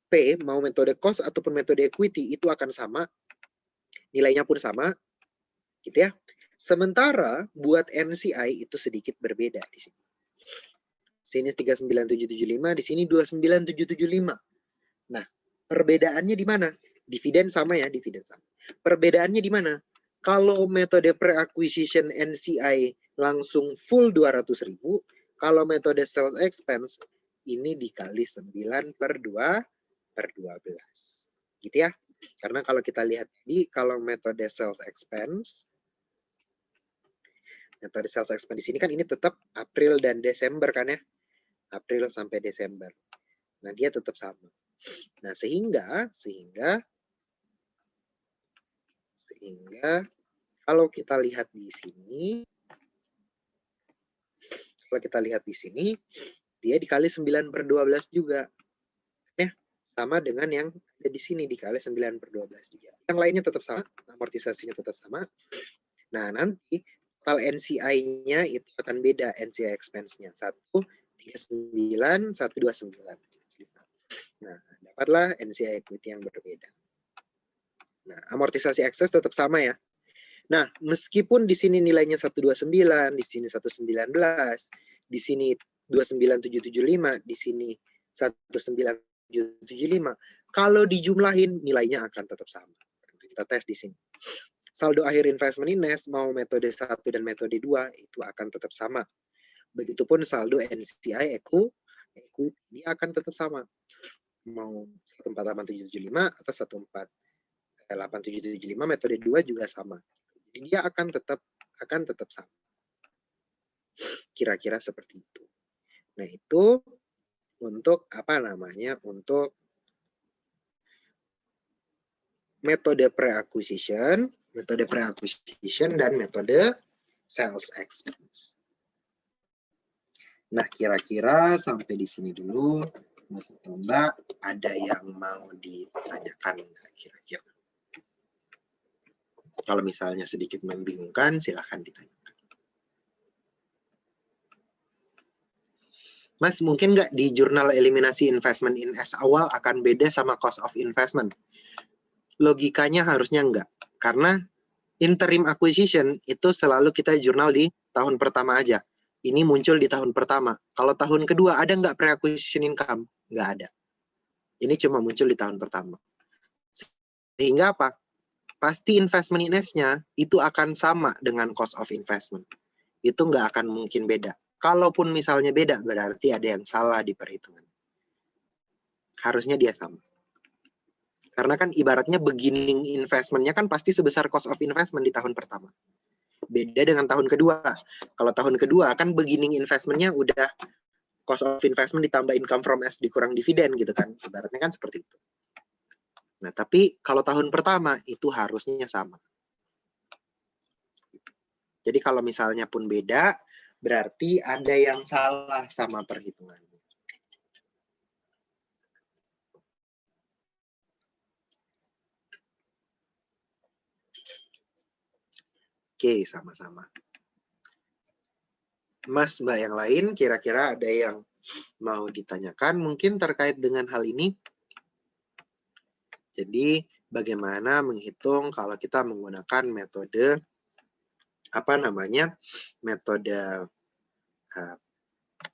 P, mau metode cost ataupun metode equity itu akan sama. Nilainya pun sama. Gitu ya. Sementara buat NCI itu sedikit berbeda di sini. Sini 39775, di sini 29775. Nah, perbedaannya di mana? Dividen sama ya, dividen sama. Perbedaannya di mana? Kalau metode pre-acquisition NCI langsung full 200.000, kalau metode sales expense ini dikali 9/2/12. Gitu ya. Karena kalau kita lihat tadi, kalau metode sales expense di sini kan ini tetap April dan Desember kan ya. April sampai Desember. Nah, dia tetap sama. Nah, sehingga kalau kita lihat di sini, dia dikali 9/12 juga. Ya, sama dengan yang ada di sini dikali 9/12 juga. Yang lainnya tetap sama, amortisasinya tetap sama. Nah, nanti total NCI-nya itu akan beda, NCI expense-nya. 139, 129. Nah, dapatlah NCI equity yang berbeda. Nah, amortisasi ekses tetap sama ya. Nah, meskipun di sini nilainya 129, di sini 119, di sini 29775, di sini 19775, kalau dijumlahin nilainya akan tetap sama. Kita tes di sini. Saldo akhir investment Ines mau metode 1 dan metode 2 itu akan tetap sama. Begitupun saldo NCI equity dia akan tetap sama. Mau 14875 atau 1487775 metode 2 juga sama. Jadi dia akan tetap sama. Kira-kira seperti itu. Nah, itu untuk untuk metode pre-acquisition dan metode sales expense. Nah, kira-kira sampai di sini dulu. Mas atau Mbak, ada yang mau ditanyakan kira-kira? Kalau misalnya sedikit membingungkan, silahkan ditanyakan. Mas, mungkin nggak di jurnal eliminasi investment in S awal akan beda sama cost of investment? Logikanya harusnya enggak. Karena interim acquisition itu selalu kita jurnal di tahun pertama aja. Ini muncul di tahun pertama. Kalau tahun kedua ada nggak pre-acquisition income? Nggak ada. Ini cuma muncul di tahun pertama. Sehingga apa? Pasti investment in S-nya itu akan sama dengan cost of investment. Itu nggak akan mungkin beda. Kalaupun misalnya beda, berarti ada yang salah di perhitungan. Harusnya dia sama. Karena kan ibaratnya beginning investment-nya kan pasti sebesar cost of investment di tahun pertama. Beda dengan tahun kedua. Kalau tahun kedua kan beginning investment-nya udah cost of investment ditambah income from S dikurang dividen gitu kan. Ibaratnya kan seperti itu. Nah, tapi kalau tahun pertama itu harusnya sama. Jadi kalau misalnya pun beda, berarti ada yang salah sama perhitungan. Oke, sama-sama. Mas, Mbak yang lain, kira-kira ada yang mau ditanyakan mungkin terkait dengan hal ini? Jadi, bagaimana menghitung kalau kita menggunakan metode metode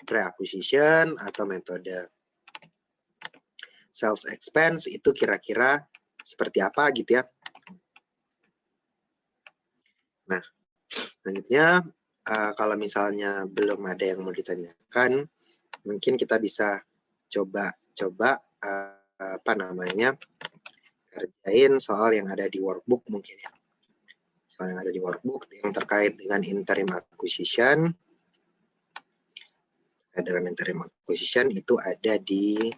pre-acquisition atau metode sales expense itu kira-kira seperti apa gitu ya. Nah, selanjutnya kalau misalnya belum ada yang mau ditanyakan, mungkin kita bisa coba kerjain soal yang ada di workbook mungkin ya. Soal yang ada di workbook yang terkait dengan interim acquisition. Dengan interim acquisition itu ada di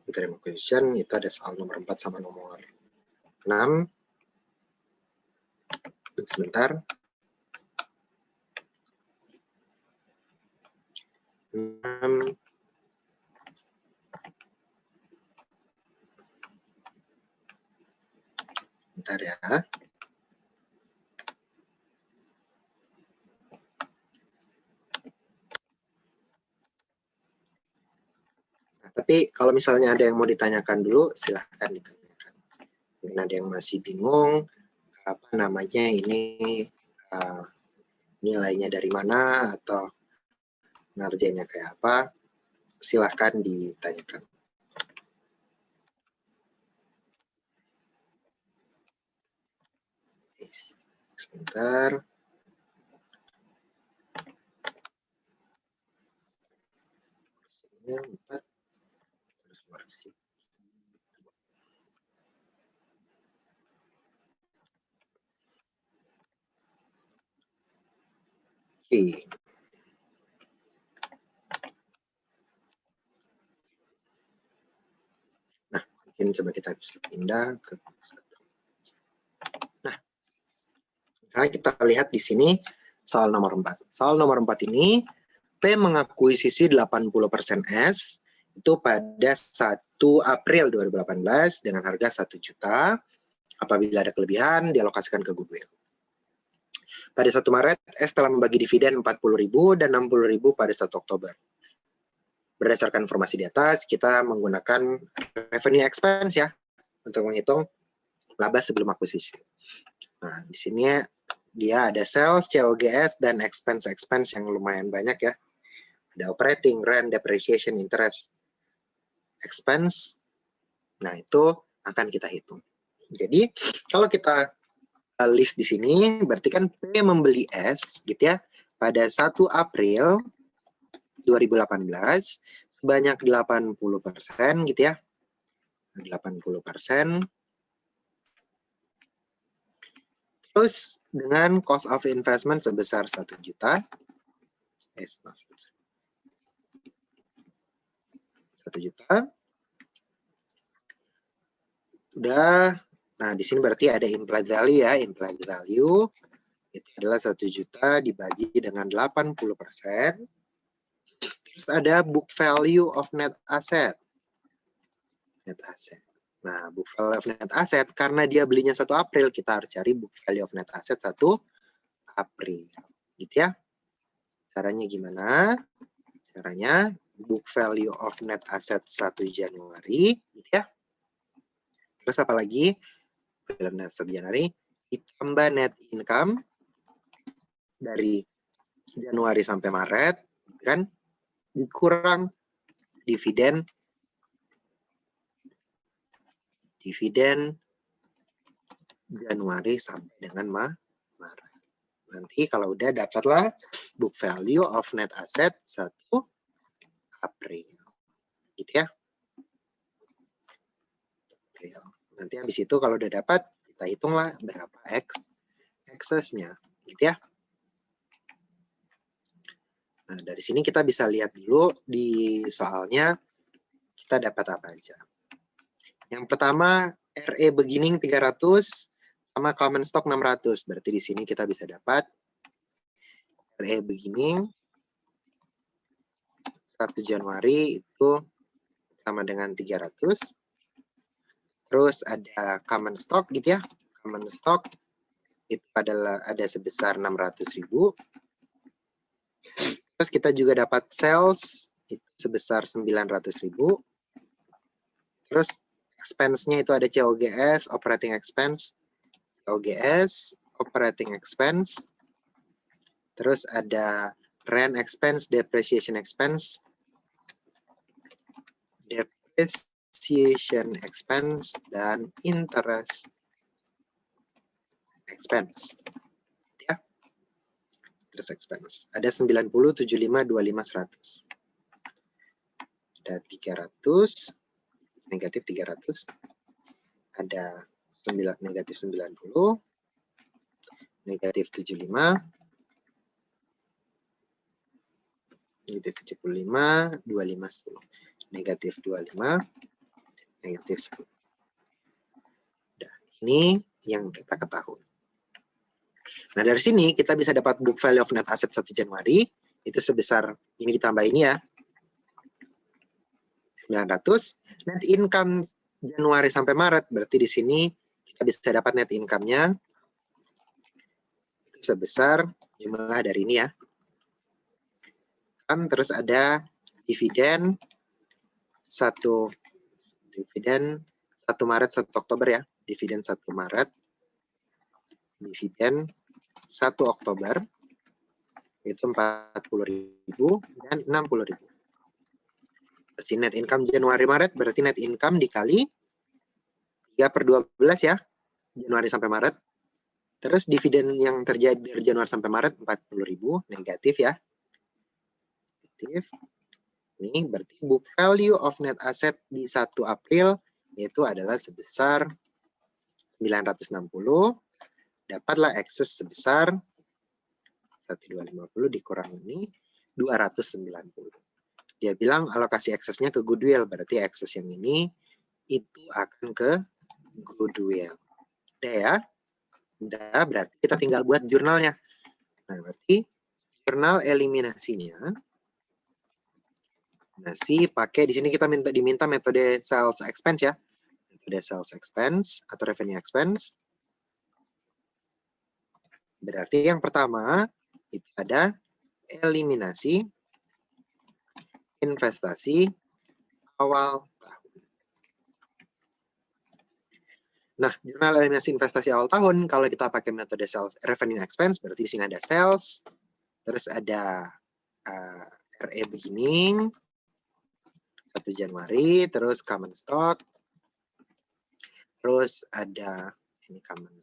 interim acquisition itu ada soal nomor 4 sama nomor 6. Sebentar. 6. Bentar ya. Nah, tapi kalau misalnya ada yang mau ditanyakan dulu, silahkan ditanyakan. Mungkin ada yang masih bingung, ini nilainya dari mana atau ngerjainnya kayak apa, silahkan ditanyakan. Sebentar. Oke. Nah, mungkin coba kita pindah ke. Nah, misalnya kita lihat di sini soal nomor 4. Soal nomor 4 ini, P mengakuisisi 80% S itu pada 1 April 2018 dengan harga 1 juta. Apabila ada kelebihan, dialokasikan ke goodwill. Pada 1 Maret, S telah membagi dividen 40.000 dan 60.000 pada 1 Oktober. Berdasarkan informasi di atas, kita menggunakan revenue expense ya untuk menghitung laba sebelum akuisisi. Nah, di sini dia ada sales, COGS, dan expense yang lumayan banyak ya. Ada operating, rent, depreciation, interest, expense. Nah, itu akan kita hitung. Jadi, kalau kita list di sini, berarti kan P membeli S gitu ya, pada 1 April 2018 sebanyak 80% gitu ya. 80%. Terus dengan cost of investment sebesar 1 juta. 1 juta. Udah. Nah, di sini berarti ada implied value ya. Implied value itu adalah 1 juta dibagi dengan 80%. Terus ada book value of net asset. Net asset. Nah, book value of net asset, karena dia belinya 1 April, kita harus cari book value of net asset 1 April. Gitu ya. Caranya gimana? Caranya book value of net asset 1 Januari. Gitu ya. Terus apa lagi? Film net 1 Januari ditambah net income dari Januari sampai Maret, kan? Dikurang dividen Januari sampai dengan Maret. Nanti kalau udah dapatlah book value of net asset 1 April. Gitu ya. April. Nanti habis itu kalau udah dapat, kita hitunglah berapa excess-nya. Gitu ya. Nah, dari sini kita bisa lihat dulu di soalnya kita dapat apa aja. Yang pertama, RE beginning 300 sama common stock 600. Berarti di sini kita bisa dapat RE beginning 1 Januari itu sama dengan 300. Terus ada common stock gitu ya. Common stock itu adalah ada sebesar 600.000. Terus kita juga dapat sales itu sebesar 900.000. Terus expense-nya itu ada COGS, operating expense, COGS, operating expense. Terus ada rent expense, depreciation expense, dan interest expense. Ya. Interest expense. Ada 90, 75, 25, 100. Ada 300, negatif 300. Ada negatif 90, negatif 75, negatif 75, 25, 10. Negatif 25, negatif 10. Nah, ini yang kita ketahui. Nah, dari sini kita bisa dapat book value of net asset 1 Januari, itu sebesar, ini ditambah ini ya, 900. Net income Januari sampai Maret, berarti di sini kita bisa dapat net income-nya sebesar jumlah dari ini ya. Terus ada dividen 1 Maret 1 Oktober ya. Dividen 1 Maret. Dividen 1 Oktober itu 40.000 dan 60.000. Berarti net income Januari Maret berarti net income dikali 3/12 ya. Januari sampai Maret. Terus dividen yang terjadi dari Januari sampai Maret 40.000 negatif ya. Negatif. Ini berarti book value of net asset di 1 April yaitu adalah sebesar 960. Dapatlah excess sebesar 1250 dikurang ini 290. Dia bilang alokasi aksesnya ke goodwill, berarti akses yang ini itu akan ke goodwill. Udah ya? Udah, berarti kita tinggal buat jurnalnya. Nah, berarti jurnal eliminasinya pakai di sini kita diminta metode sales expense ya. Metode sales expense atau revenue expense. Berarti yang pertama itu ada eliminasi investasi awal tahun. Nah, jurnal eliminasi investasi awal tahun kalau kita pakai metode sales revenue expense berarti di sini ada sales, terus ada RE beginning 1 Januari, terus common stock, terus ada ini common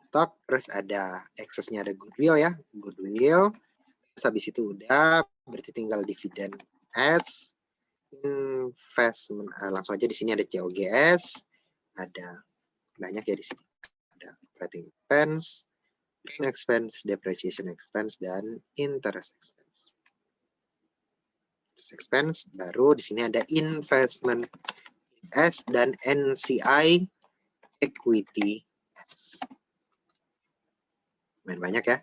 stock, terus ada excess-nya ada goodwill ya, goodwill. Terus habis itu udah berarti tinggal dividen S, investment, langsung aja di sini ada COGS, ada banyak ya di sini. Ada operating expense, gain expense, depreciation expense, dan interest expense. Expense baru di sini ada investment S dan NCI equity S. Main banyak ya.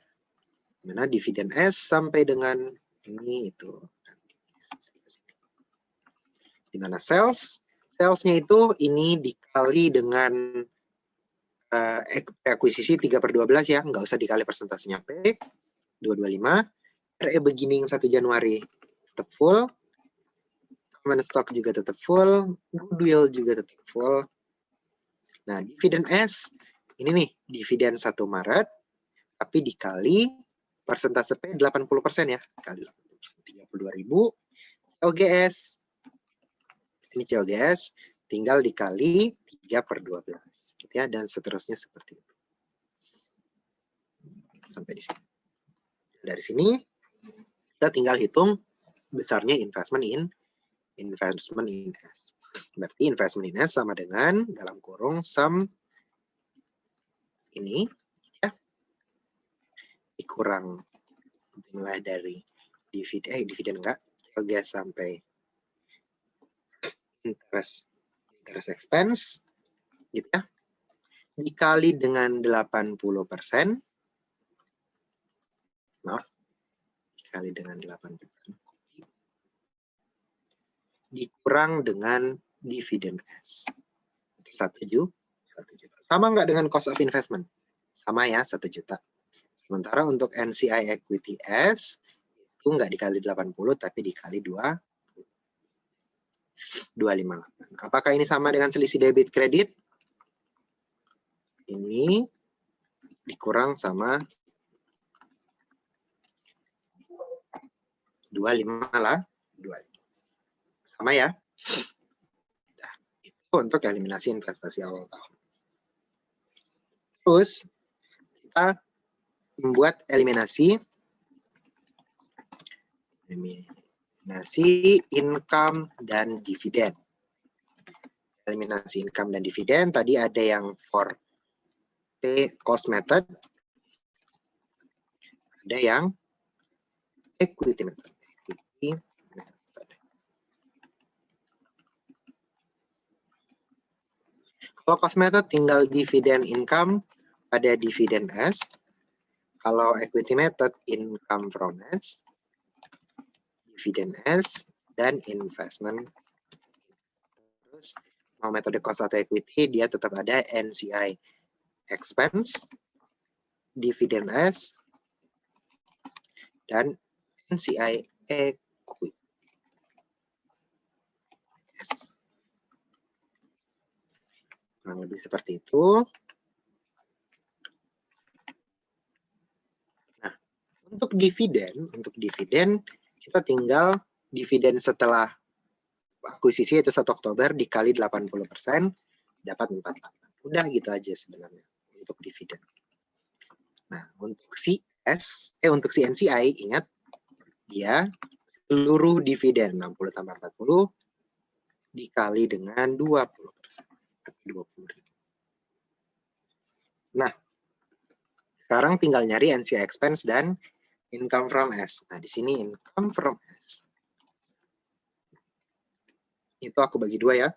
Mana dividen S sampai dengan ini itu. Di mana salesnya itu ini dikali dengan akuisisi 3/12 ya, nggak usah dikali persentasenya P, 225. RE beginning 1 Januari tetap full, common stock juga tetap full, goodwill juga tetap full. Nah, dividen S, ini nih, dividen 1 Maret, tapi dikali persentase P 80% ya, kali 32.000, COGS, ini COGS, tinggal dikali 3/12, gitu ya, dan seterusnya seperti itu. Sampai di sini. Dari sini, kita tinggal hitung besarnya investment in S. Berarti investment in S sama dengan dalam kurung sum ini ya, dikurang mulai dari dividen enggak, COGS sampai interest expense gitu ya, dikali dengan 80%, maaf, dikali dengan 80%, dikurang dengan dividen S. 1 juta. Sama nggak dengan cost of investment? Sama ya, 1 juta. Sementara untuk NCI equity S, itu nggak dikali 80, tapi dikali 258. Apakah ini sama dengan selisih debit kredit? Ini dikurang sama 25 lah. 25. Sama ya. Nah, itu untuk eliminasi investasi awal tahun. Terus kita membuat eliminasi income dan dividen. Eliminasi income dan dividen tadi ada yang for cost method, ada yang equity method. Kalau cost method tinggal dividen income pada dividen S. Kalau equity method income from S, dividen S, dan investment. Terus mau metode cost atau equity dia tetap ada NCI expense, dividen S, dan NCI equity S. Kurang lebih seperti itu. Nah, untuk dividen kita tinggal dividen setelah akuisisi itu 1 Oktober dikali 80%, dapat 48. Udah gitu aja sebenarnya untuk dividen. Nah, untuk untuk si NCI, ingat dia seluruh dividen 60 tambah 40 dikali dengan 20%. 20.000. Nah, Sekarang tinggal nyari NCI expense dan income from S. Nah, di sini income from S. Itu aku bagi dua ya.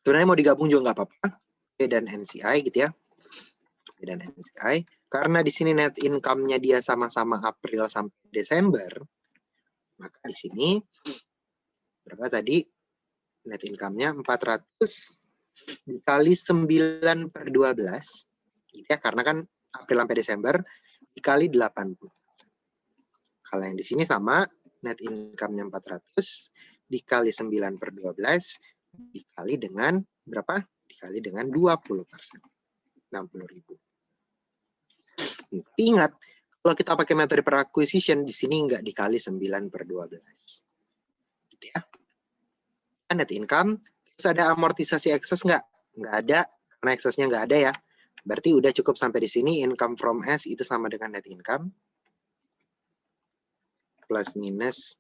Sebenarnya mau digabung juga nggak apa-apa. P dan NCI gitu ya. P dan NCI. Karena di sini net income-nya dia sama-sama April sampai Desember. Maka di sini berapa tadi? Net income-nya 400 dikali 9 per 12. Gitu ya, karena kan April sampai Desember dikali 80. Kalau yang di sini sama, net income-nya 400 dikali 9 per 12 dikali dengan berapa? Dikali dengan 20%. 60.000. Tapi ingat, kalau kita pakai metode per acquisition, di sini nggak dikali 9 per 12. Gitu ya. Net income, terus ada amortisasi ekses nggak? Nggak ada, karena eksesnya nggak ada ya. Berarti udah cukup sampai di sini, income from S itu sama dengan net income. Plus minus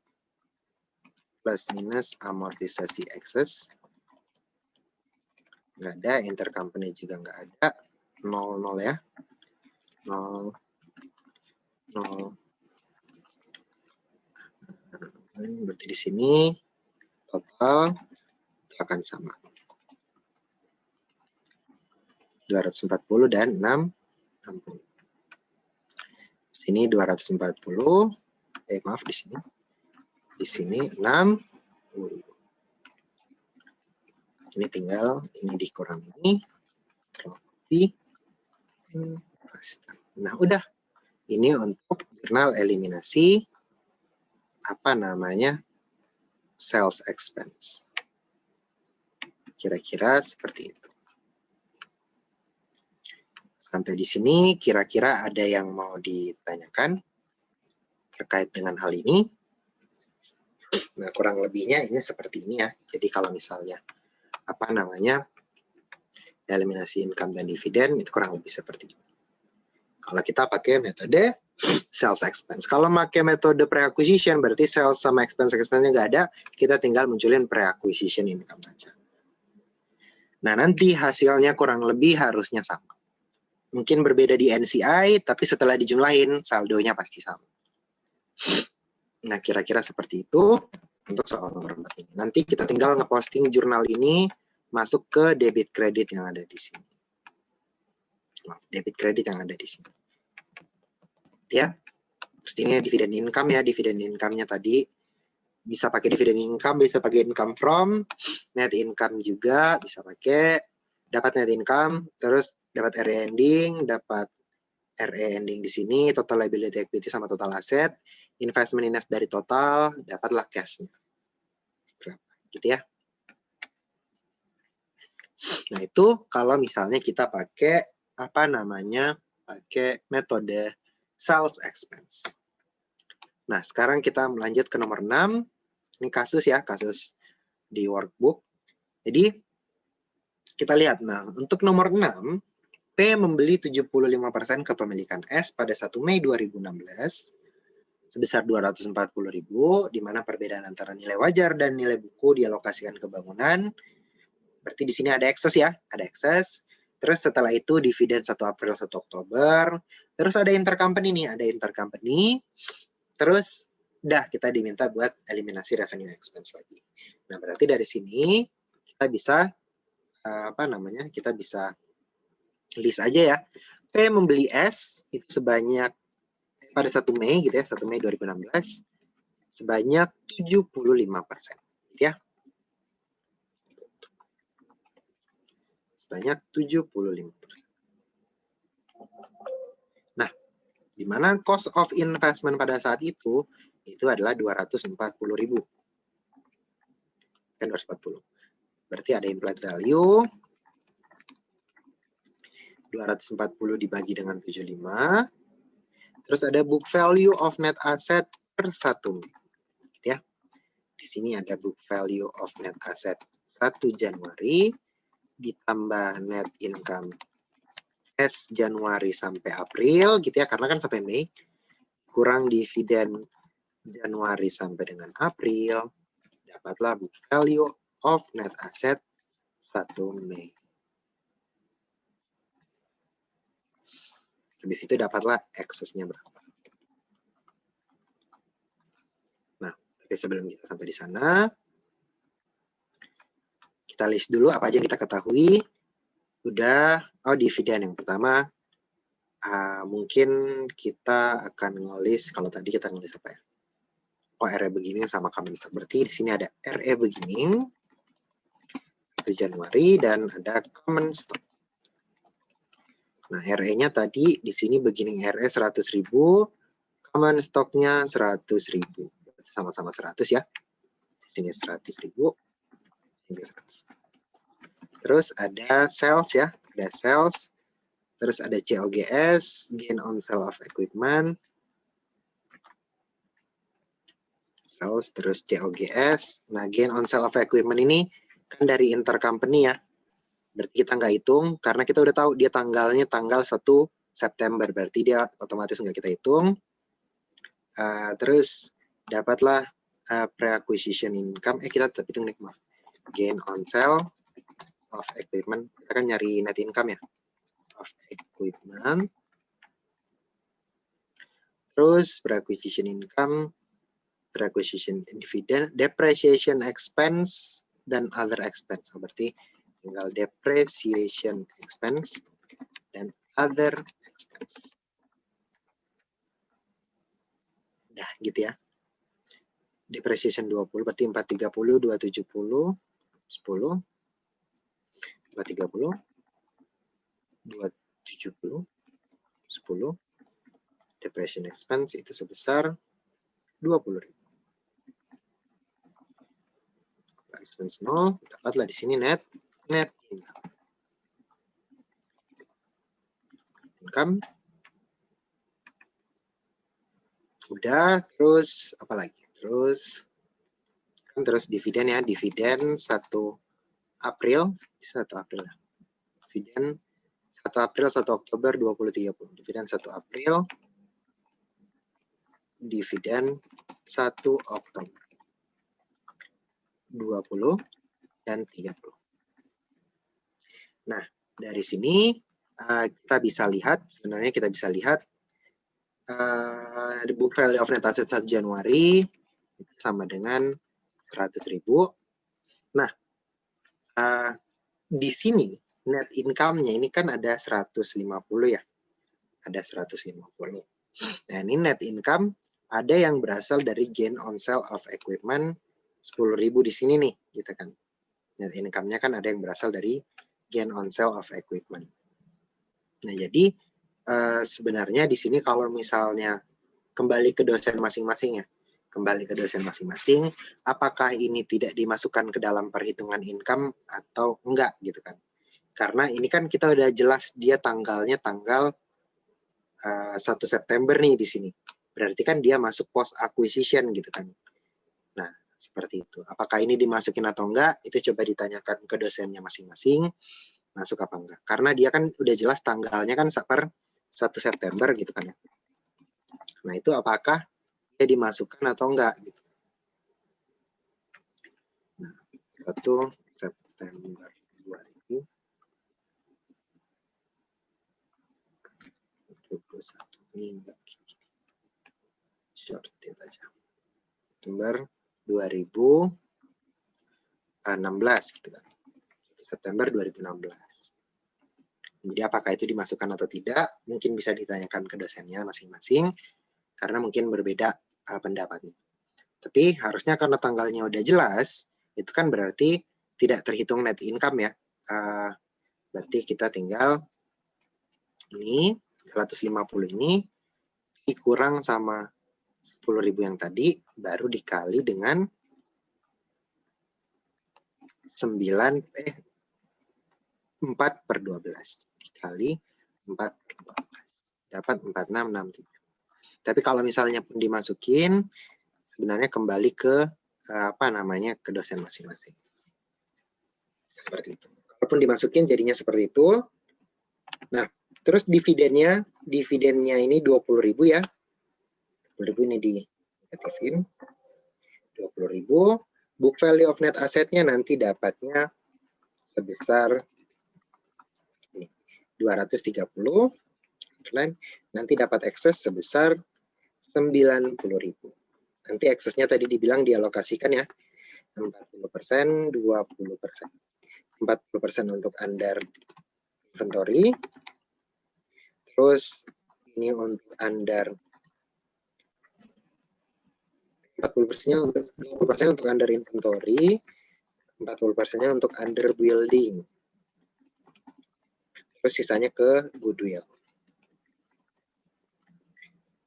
amortisasi ekses. Nggak ada, intercompany juga nggak ada. 0 ya. 0. Berarti di sini total akan sama. 240 dan 60. Ini 240. Maaf di sini. Di sini 60. Ini tinggal ini dikurangi. Nah, udah. Ini untuk jurnal eliminasi apa namanya? Sales expense. Kira-kira seperti itu. Sampai di sini kira-kira ada yang mau ditanyakan terkait dengan hal ini. Nah, kurang lebihnya ini seperti ini ya. Jadi kalau misalnya apa namanya? Eliminasi income dan dividen itu kurang lebih seperti ini. Kalau kita pakai metode sales expense. Kalau pakai metode pre-acquisition berarti sales sama expense-nya nggak ada, kita tinggal munculin pre-acquisition income aja. Nah, nanti hasilnya kurang lebih harusnya sama. Mungkin berbeda di NCI, tapi setelah dijumlahin saldonya pasti sama. Nah, kira-kira seperti itu untuk soal nomor 4 ini. Nanti kita tinggal ngeposting jurnal ini masuk ke debit kredit yang ada di sini. Debit kredit yang ada di sini. Ya. Terus ini dividen income ya, dividen income-nya tadi bisa pakai dividen income, bisa pakai income from, net income juga bisa pakai, dapat net income, terus dapat RE ending, dapat RE ending di sini, total liability equity sama total asset, investment in S dari total, dapatlah cash-nya. Gitu ya. Nah, itu kalau misalnya kita pakai apa namanya? Pakai metode sales expense. Nah, sekarang kita melanjut ke nomor 6. Ini kasus ya, kasus di workbook. Jadi, kita lihat. Nah, untuk nomor 6, P membeli 75% kepemilikan S pada 1 Mei 2016 sebesar 240.000, di mana perbedaan antara nilai wajar dan nilai buku dialokasikan ke bangunan. Berarti di sini ada ekses ya, ada ekses. Terus setelah itu dividen 1 April 1 Oktober. Terus ada intercompany nih, ada intercompany. Terus udah kita diminta buat eliminasi revenue expense lagi. Nah, berarti dari sini kita bisa apa namanya? Kita bisa list aja ya. P membeli S itu sebanyak pada 1 Mei gitu ya, 1 Mei 2016 sebanyak 75%. Gitu ya. Sebanyak 75%. Nah, di mana cost of investment pada saat itu adalah 240.000. Kan 240. Berarti ada implied value 240 dibagi dengan 75. Terus ada book value of net asset per 1 Mei. Gitu ya. Di sini ada book value of net asset 1 Januari ditambah net income S Januari sampai April gitu ya, karena kan sampai Mei, kurang dividen Januari sampai dengan April, dapatlah book value of net asset 1 Mei. Habis itu dapatlah excess-nya berapa. Nah, tapi sebelum kita sampai di sana, kita list dulu apa aja yang kita ketahui. Udah, dividen yang pertama, mungkin kita akan ngelis, kalau tadi kita ngelis apa ya? RE beginning sama common stock. Berarti di sini ada RE beginning, 1 Januari, dan ada common stock. Nah, RE-nya tadi di sini beginning RE 100.000, common stock-nya 100.000. Sama-sama 100 ya. Di sini 100.000, ini 100. Terus ada sales ya, ada sales. Terus ada COGS, gain on sale of equipment. Sales, terus COGS. Nah, gain on sale of equipment ini kan dari intercompany ya. Berarti kita nggak hitung, karena kita udah tahu dia tanggalnya tanggal 1 September. Berarti dia otomatis nggak kita hitung. Terus dapatlah pre-acquisition income. Kita tetap hitung nih, maaf. Gain on sale of equipment. Kita kan nyari net income ya. Of equipment. Terus pre-acquisition income, pre-acquisition dividend, depreciation expense, dan other expense. Berarti tinggal depreciation expense dan other expense. Nah, gitu ya. Depreciation 20, berarti 430, 270, 10, 430, 270, 10. Depreciation expense itu sebesar 20.000. Expense 0, dapatlah di sini net income. Udah, terus apa lagi? Terus dividen ya, dividen 1 April. Dividen 1 April, 1 Oktober, 2030. Dividen 1 April, dividen 1 Oktober. 20 dan 30. Nah, dari sini kita bisa lihat, sebenarnya kita bisa lihat di book value of net asset 1 Januari sama dengan 100.000. Nah, di sini net income-nya ini kan ada 150 ya. Ada 150. Nah, ini net income ada yang berasal dari gain on sale of equipment 10.000 di sini nih, gitu kan. Net income-nya kan ada yang berasal dari gain on sale of equipment. Nah, jadi sebenarnya di sini kalau misalnya kembali ke dosen masing-masing ya, apakah ini tidak dimasukkan ke dalam perhitungan income atau enggak gitu kan. Karena ini kan kita udah jelas dia tanggalnya tanggal 1 September nih di sini. Berarti kan dia masuk post acquisition gitu kan. Nah, seperti itu. Apakah ini dimasukin atau enggak, itu coba ditanyakan ke dosennya masing-masing, masuk apa enggak. Karena dia kan udah jelas tanggalnya kan per 1 September gitu kan ya. Nah, itu apakah dia dimasukkan atau enggak gitu. Nah, 1 September 2021 ini enggak shorted aja. September 2016 gitu kan. September 2016. Jadi apakah itu dimasukkan atau tidak, mungkin bisa ditanyakan ke dosennya masing-masing, karena mungkin berbeda pendapatnya. Tapi harusnya karena tanggalnya udah jelas, itu kan berarti tidak terhitung net income ya. Berarti kita tinggal ini, 150 ini, dikurang sama 10.000 yang tadi, baru dikali dengan 4/12 dikali 4/12 dapat 4663. Tapi kalau misalnya pun dimasukin, sebenarnya kembali ke ke dosen masing-masing. Seperti itu. Walaupun dimasukin jadinya seperti itu. Nah, terus dividennya ini 20.000 ya. 20.000 ini di-negatifin. 20.000. Book value of net asset-nya nanti dapatnya sebesar ini, 230 underline, nanti dapat ekses sebesar 90.000. Nanti eksesnya tadi dibilang dialokasikan ya, 40%, 20%. 40% untuk under inventory, terus ini untuk under 40%-nya untuk 20% untuk under inventory, 40%-nya untuk under building. Terus sisanya ke goodwill.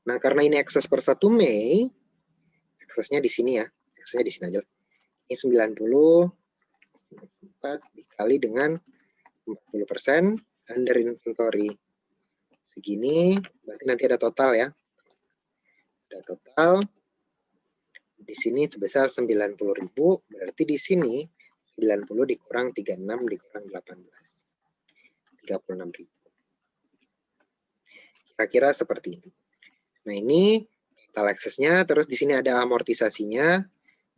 Nah, karena ini ekses per 1 Mei, eksesnya di sini ya. Eksesnya di sini aja. Ini 90 dikali dengan 40% under inventory. Segini, berarti nanti ada total ya. Ada total. Di sini sebesar 90.000, berarti di sini 90 dikurang 36 dikurang 18. 36.000. Kira-kira seperti ini. Nah, ini total aksesnya, terus di sini ada amortisasinya.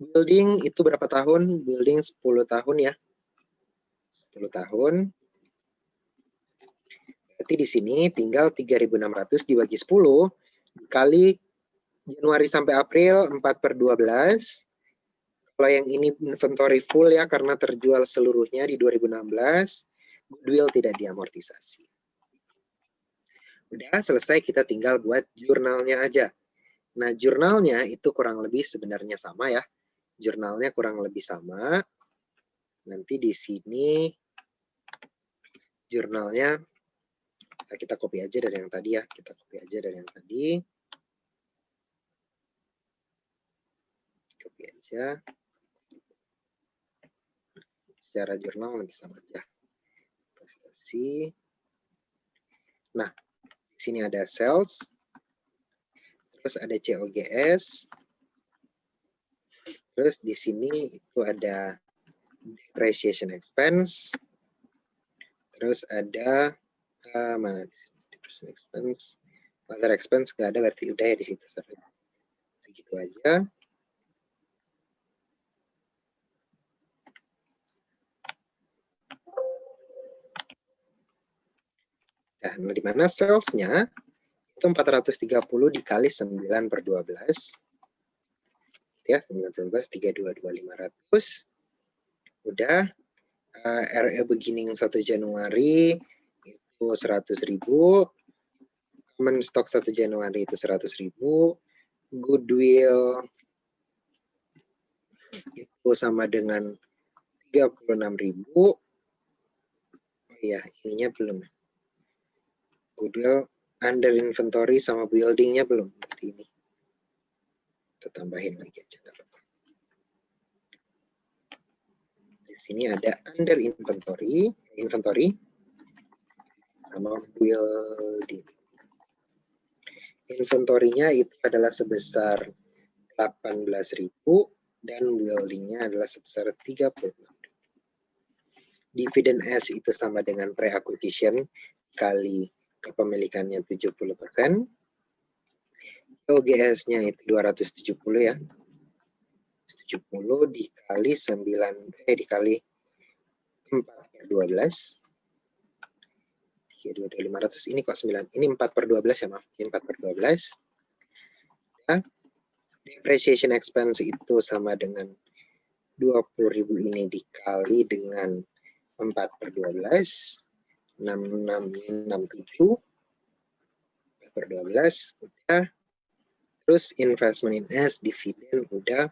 Building itu berapa tahun? Building 10 tahun ya. 10 tahun. Berarti di sini tinggal 3.600 dibagi 10 kali Januari sampai April 4/12. Kalau yang ini inventory full ya, karena terjual seluruhnya di 2016, goodwill tidak diamortisasi. Udah selesai, kita tinggal buat jurnalnya aja. Nah, jurnalnya itu kurang lebih sebenarnya sama ya. Jurnalnya kurang lebih sama. Nanti di sini jurnalnya kita copy aja dari yang tadi ya. Kita copy aja dari yang tadi. Copy aja. Secara jurnal lebih sama ya. Nah, di sini ada sales. Terus ada COGS. Terus di sini itu ada depreciation expense. Terus ada mana? Depreciation expense. Other expense nggak ada, berarti udah ya di situ. Begitu aja. Nah, di mana sales-nya itu 430 dikali 9/12. Ya, 9/12, 322.500. Udah. RE beginning 1 Januari itu 100.000. Common stock 1 Januari itu 100.000. Goodwill itu sama dengan 36.000. Oh iya, ininya belum. Goodwill under inventory sama buildingnya belum. Berarti ini kita tambahin lagi aja. Di sini ada under inventory sama building. Inventory-nya itu adalah sebesar 18.000 dan building-nya adalah sebesar 36.000. Dividend S itu sama dengan pre-acquisition kali kepemilikannya 70%. OGS-nya itu 270 ya. 70 dikali dikali 4/12. 322.500 ini kok 9. Ini 4/12 ya, maaf. Ini 4/12. Ya. Depreciation expense itu sama dengan 20.000 ini dikali dengan 4/12. 6667 4/12 udah. Terus investment in S, dividen udah.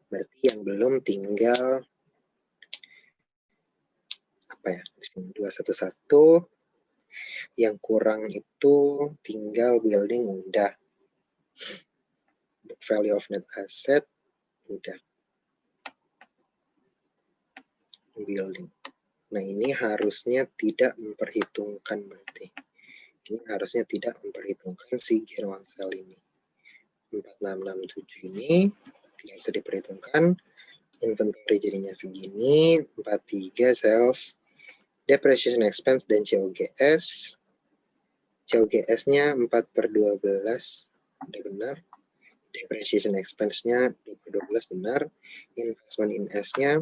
Berarti yang belum tinggal apa ya? 211. Yang kurang itu tinggal building udah. Book value of net asset udah. Building. Nah, ini harusnya tidak memperhitungkan berarti. Ini harusnya tidak memperhitungkan si gain on sale ini. 4667 ini tidak bisa diperhitungkan. Inventory jadinya segini. 43 sales. Depreciation expense dan COGS. COGS-nya 4/12. Udah benar. Depreciation expense-nya 2012 benar. Investment in S-nya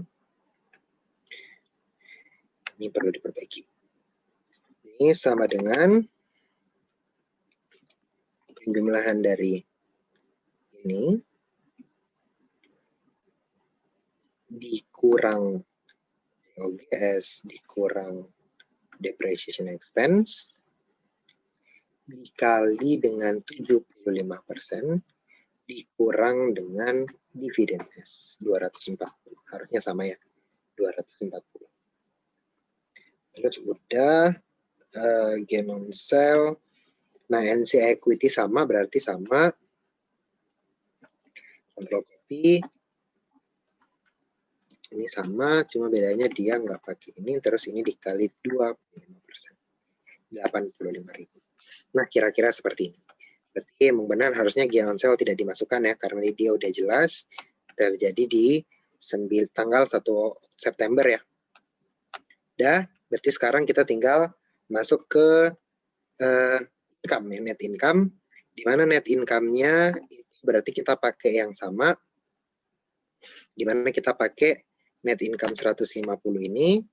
ini perlu diperbaiki. Ini sama dengan penjumlahan dari ini dikurang OGS dikurang depreciation expense dikali dengan 75% dikurang dengan dividen S 240. Harusnya sama ya, 240. Terus udah gain on sale. Nah, NC equity sama, berarti sama. Control copy. Ini sama, cuma bedanya dia nggak pakai ini, terus ini dikali 25%. 85.000. Nah, kira-kira seperti ini. Berarti emang benar harusnya gain on sale tidak dimasukkan ya, karena dia udah jelas terjadi di tanggal 1 September ya. Dah, berarti sekarang kita tinggal masuk ke income, net income, di mana net income-nya berarti kita pakai yang sama, di mana kita pakai net income 150 ini,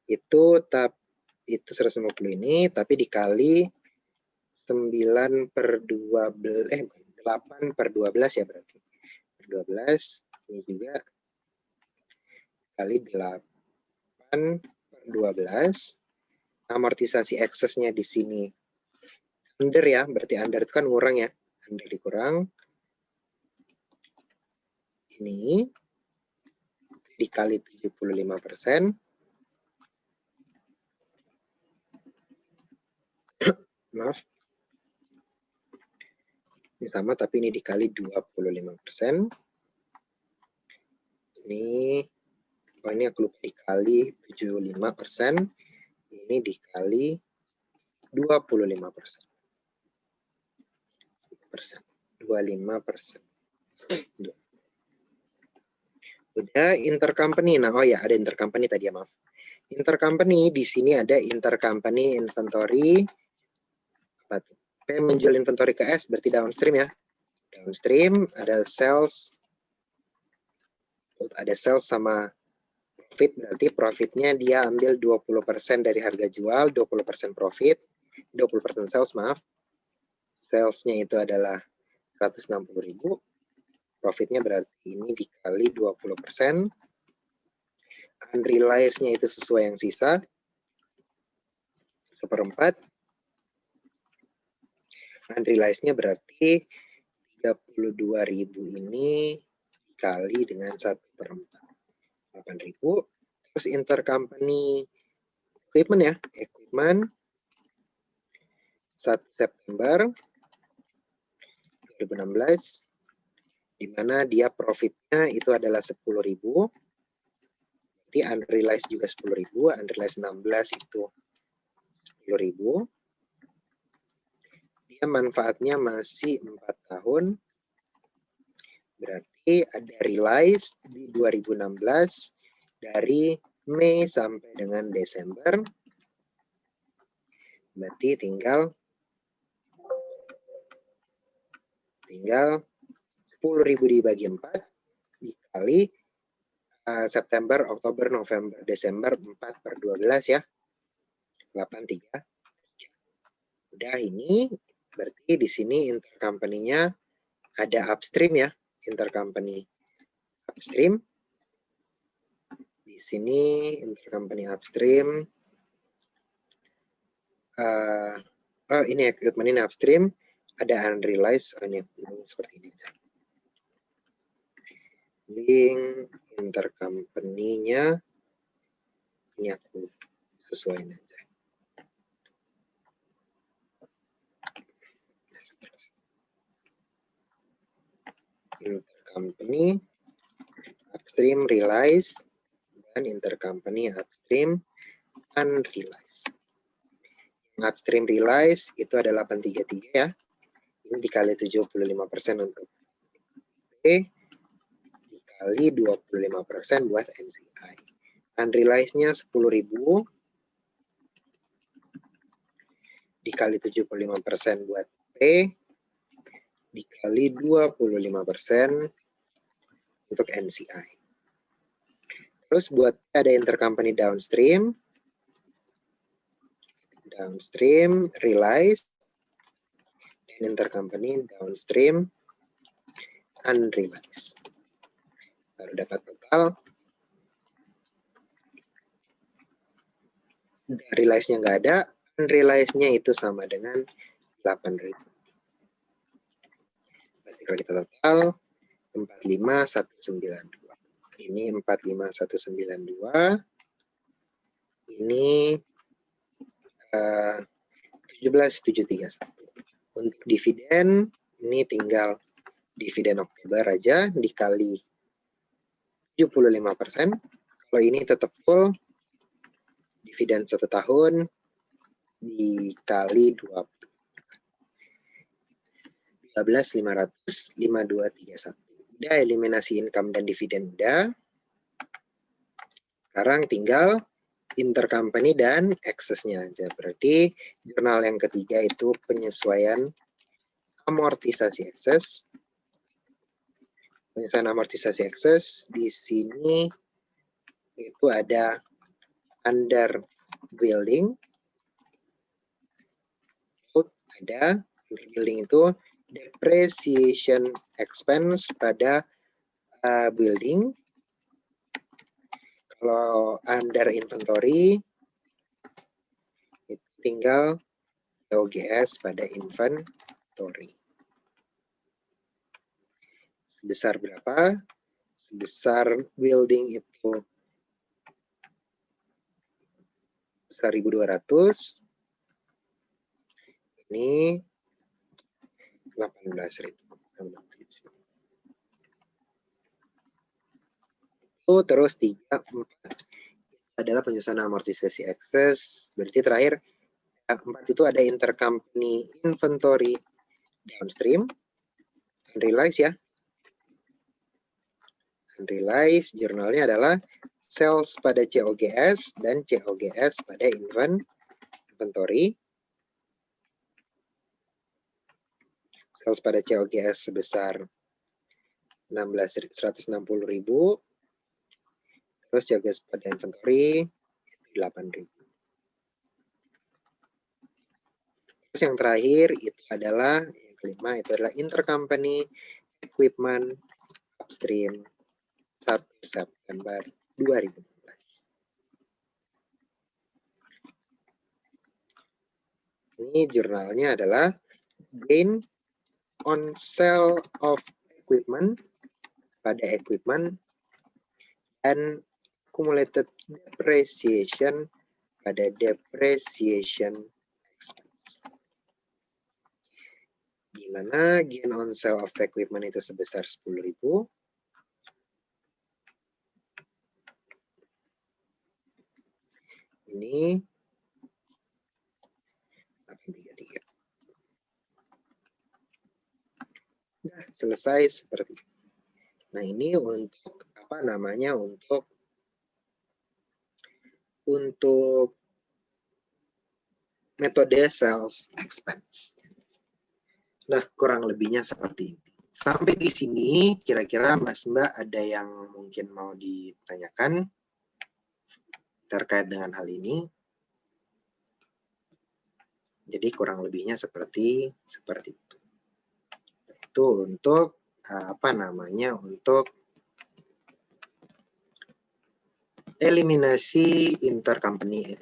itu 150 ini, tapi dikali 9/12, 8/12 ya berarti. 12, ini juga kali 8/12, amortisasi eksesnya di sini under ya, berarti under itu kan ngurang ya, under dikurang ini dikali 75%. Maaf. Ini sama, tapi ini dikali 25%. Ini, ini aku lupa dikali 75%. Ini dikali 25%. 25%. Udah intercompany. Nah, oh ya, ada intercompany tadi ya, maaf. Intercompany, di sini ada intercompany inventory. Apa tuh? P menjual inventory ke S, berarti downstream ya. Downstream ada sales. Ada sales sama profit, berarti profitnya dia ambil 20% dari harga jual, 20% profit, 20% sales, maaf. Salesnya itu adalah 160.000. Profitnya berarti ini dikali 20%. Unrealized-nya itu sesuai yang sisa. 1/4. Unrealized-nya berarti 32.000 ini dikali dengan 1/4. 8.000. Terus intercompany equipment ya. Equipment 1 September 2016. Di mana dia profitnya itu adalah 10.000. Berarti unrealized juga 10.000, unrealized 16 itu 10.000. Dia manfaatnya masih 4 tahun. Berarti ada realized di 2016 dari Mei sampai dengan Desember. Berarti tinggal 10.000 dibagi 4 dikali September, Oktober, November, Desember 4/12 ya. 83. Udah ini berarti di sini intercompany-nya ada upstream ya, intercompany upstream. Di sini intercompany upstream. Ini equipment ini upstream, ada unrealized, ini seperti ini. Link intercompany-nya ini aku sesuaiin aja. Intercompany upstream realized dan intercompany upstream unrealized. Upstream realized itu adalah 833 ya. Ini dikali 75% untuk P, dikali 25% buat NCI. Unrealized-nya 10.000 dikali 75% buat P, dikali 25% untuk NCI. Terus buat ada intercompany downstream, downstream realized, dan intercompany downstream unrealized. Baru dapat total. Realized-nya nggak ada, unrealized-nya itu sama dengan 8.000. Berarti kalau kita total 45192. Ini 45192. Ini 17.731. Untuk dividen, ini tinggal dividen Oktober aja dikali 75%. Kalau ini tetap full, dividen 1 tahun dikali 12.500, 5231. Udah eliminasi income dan dividen udah. Sekarang tinggal intercompany dan excess-nya aja. Berarti jurnal yang ketiga itu penyesuaian amortisasi excess. Penyesuaian amortisasi excess di sini itu ada under building. Ada under building itu depreciation expense pada building. Kalau under inventory itu tinggal OGS pada inventory. Besar berapa? Besar building itu 1.200. Ini 18.000. Terus 3, 4 adalah penyusunan amortisasi excess. Berarti terakhir 4 itu ada intercompany inventory downstream. Unrealized ya. Unrealized jurnalnya adalah sales pada COGS dan COGS pada inventory. Sales pada COGS sebesar 160.000. Terus COGS pada inventory 8.000. Terus yang terakhir itu adalah yang kelima itu adalah intercompany equipment upstream 1 September 2016. Ini jurnalnya adalah gain on sale of equipment pada equipment dan accumulated depreciation pada depreciation expense. Di mana gain on sale of equipment itu sebesar 10.000. Ini 833. Nah, selesai seperti ini. Nah, ini untuk apa namanya? Untuk metode sales expense. Nah, kurang lebihnya seperti ini. Sampai di sini, kira-kira Mas Mbak ada yang mungkin mau ditanyakan terkait dengan hal ini? Jadi kurang lebihnya seperti itu. Itu untuk apa namanya? Untuk eliminasi intercompany.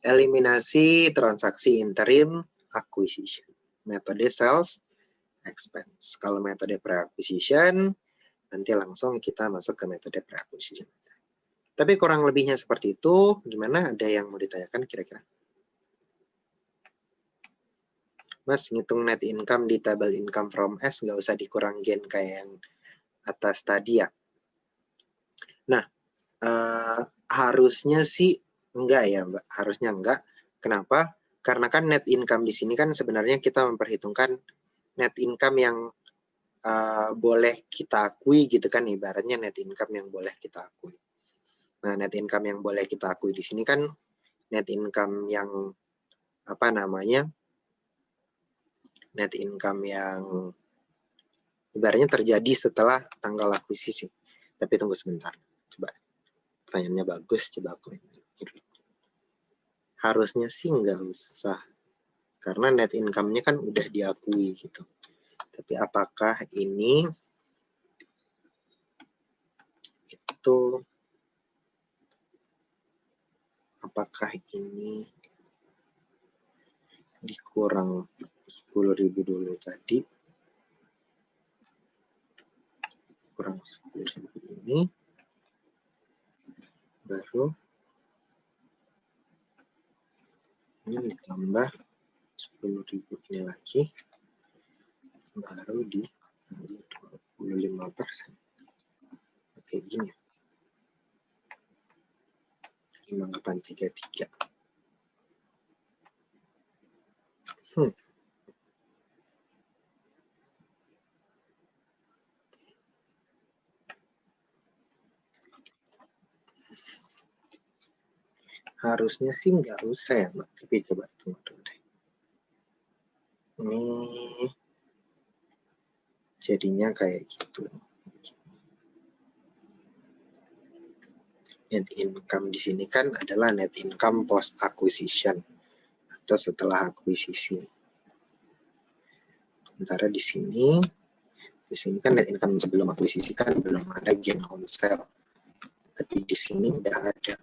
Eliminasi transaksi interim acquisition. Metode sales expense. Kalau metode pre-acquisition, nanti langsung kita masuk ke metode pre-acquisition. Tapi kurang lebihnya seperti itu. Gimana? Ada yang mau ditanyakan kira-kira? Mas, ngitung net income di tabel income from S, nggak usah dikurang gain kayak yang atas tadi ya. Nah, harusnya sih enggak ya, Mbak. Harusnya enggak. Kenapa? Karena kan net income di sini kan sebenarnya kita memperhitungkan net income yang boleh kita akui gitu kan, ibaratnya net income yang boleh kita akui. Nah, net income yang boleh kita akui di sini kan net income yang apa namanya? Net income yang ibaratnya terjadi setelah tanggal akuisisi. Tapi tunggu sebentar. Coba pertanyaannya bagus, coba aku. Harusnya sih nggak usah. Karena net income-nya kan udah diakui gitu. Tapi apakah ini dikurang 10.000 dulu tadi, kurang 10.000 ini, baru ini ditambah 10.000 ini lagi, baru dikali 25%. Oke, gini. 5833. Harusnya sih nggak usah ya, Mbak. Tapi coba tunggu deh. Ini jadinya kayak gitu. Net income di sini kan adalah net income post acquisition atau setelah akuisisi. Sementara di sini kan net income sebelum akuisisi kan belum ada gain on sale. Tapi di sini udah ada.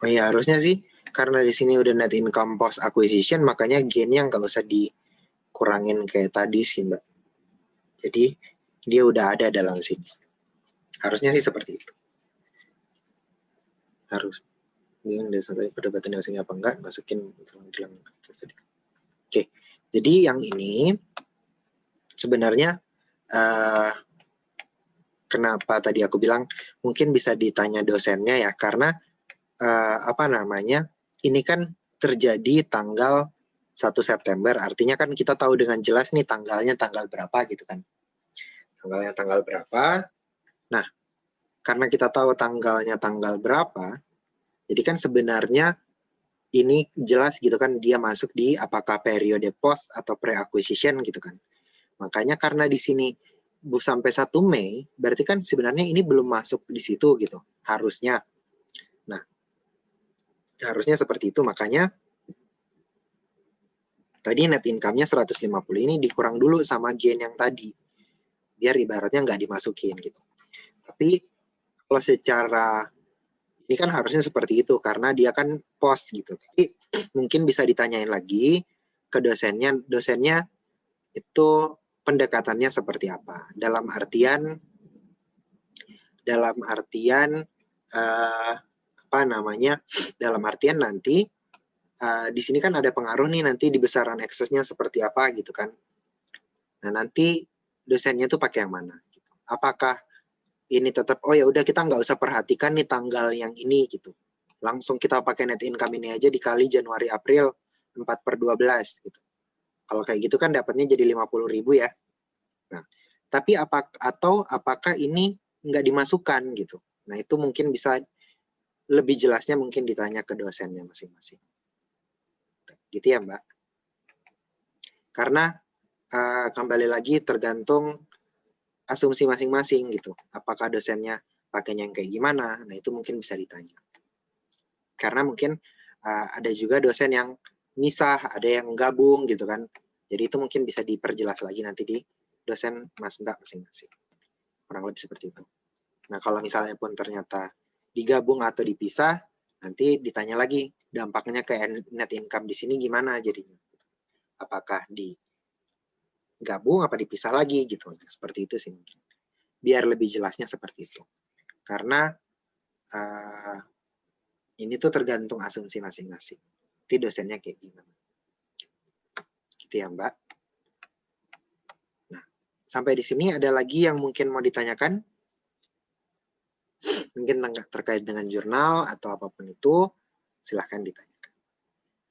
Oh iya, harusnya sih karena di sini udah net income post acquisition, makanya gain-nya nggak usah dikurangin kayak tadi sih, Mbak. Jadi dia udah ada dalam sini. Harusnya sih seperti itu. Harus. Ini yang dasar perdebatan yang apa enggak, masukin dalam. Oke, jadi yang ini sebenarnya kenapa tadi aku bilang mungkin bisa ditanya dosennya ya, karena ini kan terjadi tanggal 1 September, artinya kan kita tahu dengan jelas nih tanggalnya tanggal berapa gitu kan. Tanggalnya tanggal berapa. Nah, karena kita tahu tanggalnya tanggal berapa, jadi kan sebenarnya ini jelas gitu kan dia masuk di apakah periode post atau pre-acquisition gitu kan. Makanya karena di sini sampai 1 Mei, berarti kan sebenarnya ini belum masuk di situ gitu, harusnya. Nah, harusnya seperti itu, makanya tadi net income-nya 150 ini dikurang dulu sama gain yang tadi, biar ibaratnya nggak dimasukin gitu. Tapi kalau secara ini kan harusnya seperti itu karena dia kan post gitu. Tapi mungkin bisa ditanyain lagi ke dosennya itu pendekatannya seperti apa. Dalam artian dalam artian nanti di sini kan ada pengaruh nih nanti di besaran eksesnya seperti apa gitu kan. Nah, nanti dosennya tuh pakai yang mana gitu. Apakah ini tetap oh ya udah kita nggak usah perhatikan nih tanggal yang ini gitu. Langsung kita pakai net income ini aja dikali Januari April 4/12 gitu. Kalau kayak gitu kan dapatnya jadi 50.000 ya. Nah, tapi apakah ini nggak dimasukkan gitu. Nah, itu mungkin bisa lebih jelasnya mungkin ditanya ke dosennya masing-masing. Gitu ya, Mbak. Karena kembali lagi tergantung asumsi masing-masing gitu. Apakah dosennya pakainya yang kayak gimana? Nah, itu mungkin bisa ditanya. Karena mungkin ada juga dosen yang misah, ada yang gabung gitu kan. Jadi itu mungkin bisa diperjelas lagi nanti di dosen Mas Mbak masing-masing. Kurang lebih seperti itu. Nah, kalau misalnya pun ternyata digabung atau dipisah, nanti ditanya lagi dampaknya ke net income di sini gimana jadinya. Apakah digabung apa dipisah lagi gitu. Seperti itu sih mungkin. Biar lebih jelasnya seperti itu. Karena ini tuh tergantung asumsi masing-masing. Nanti dosennya kayak gimana. Gitu ya, Mbak. Nah, sampai di sini ada lagi yang mungkin mau ditanyakan? Mungkin terkait dengan jurnal atau apapun itu, silahkan ditanyakan.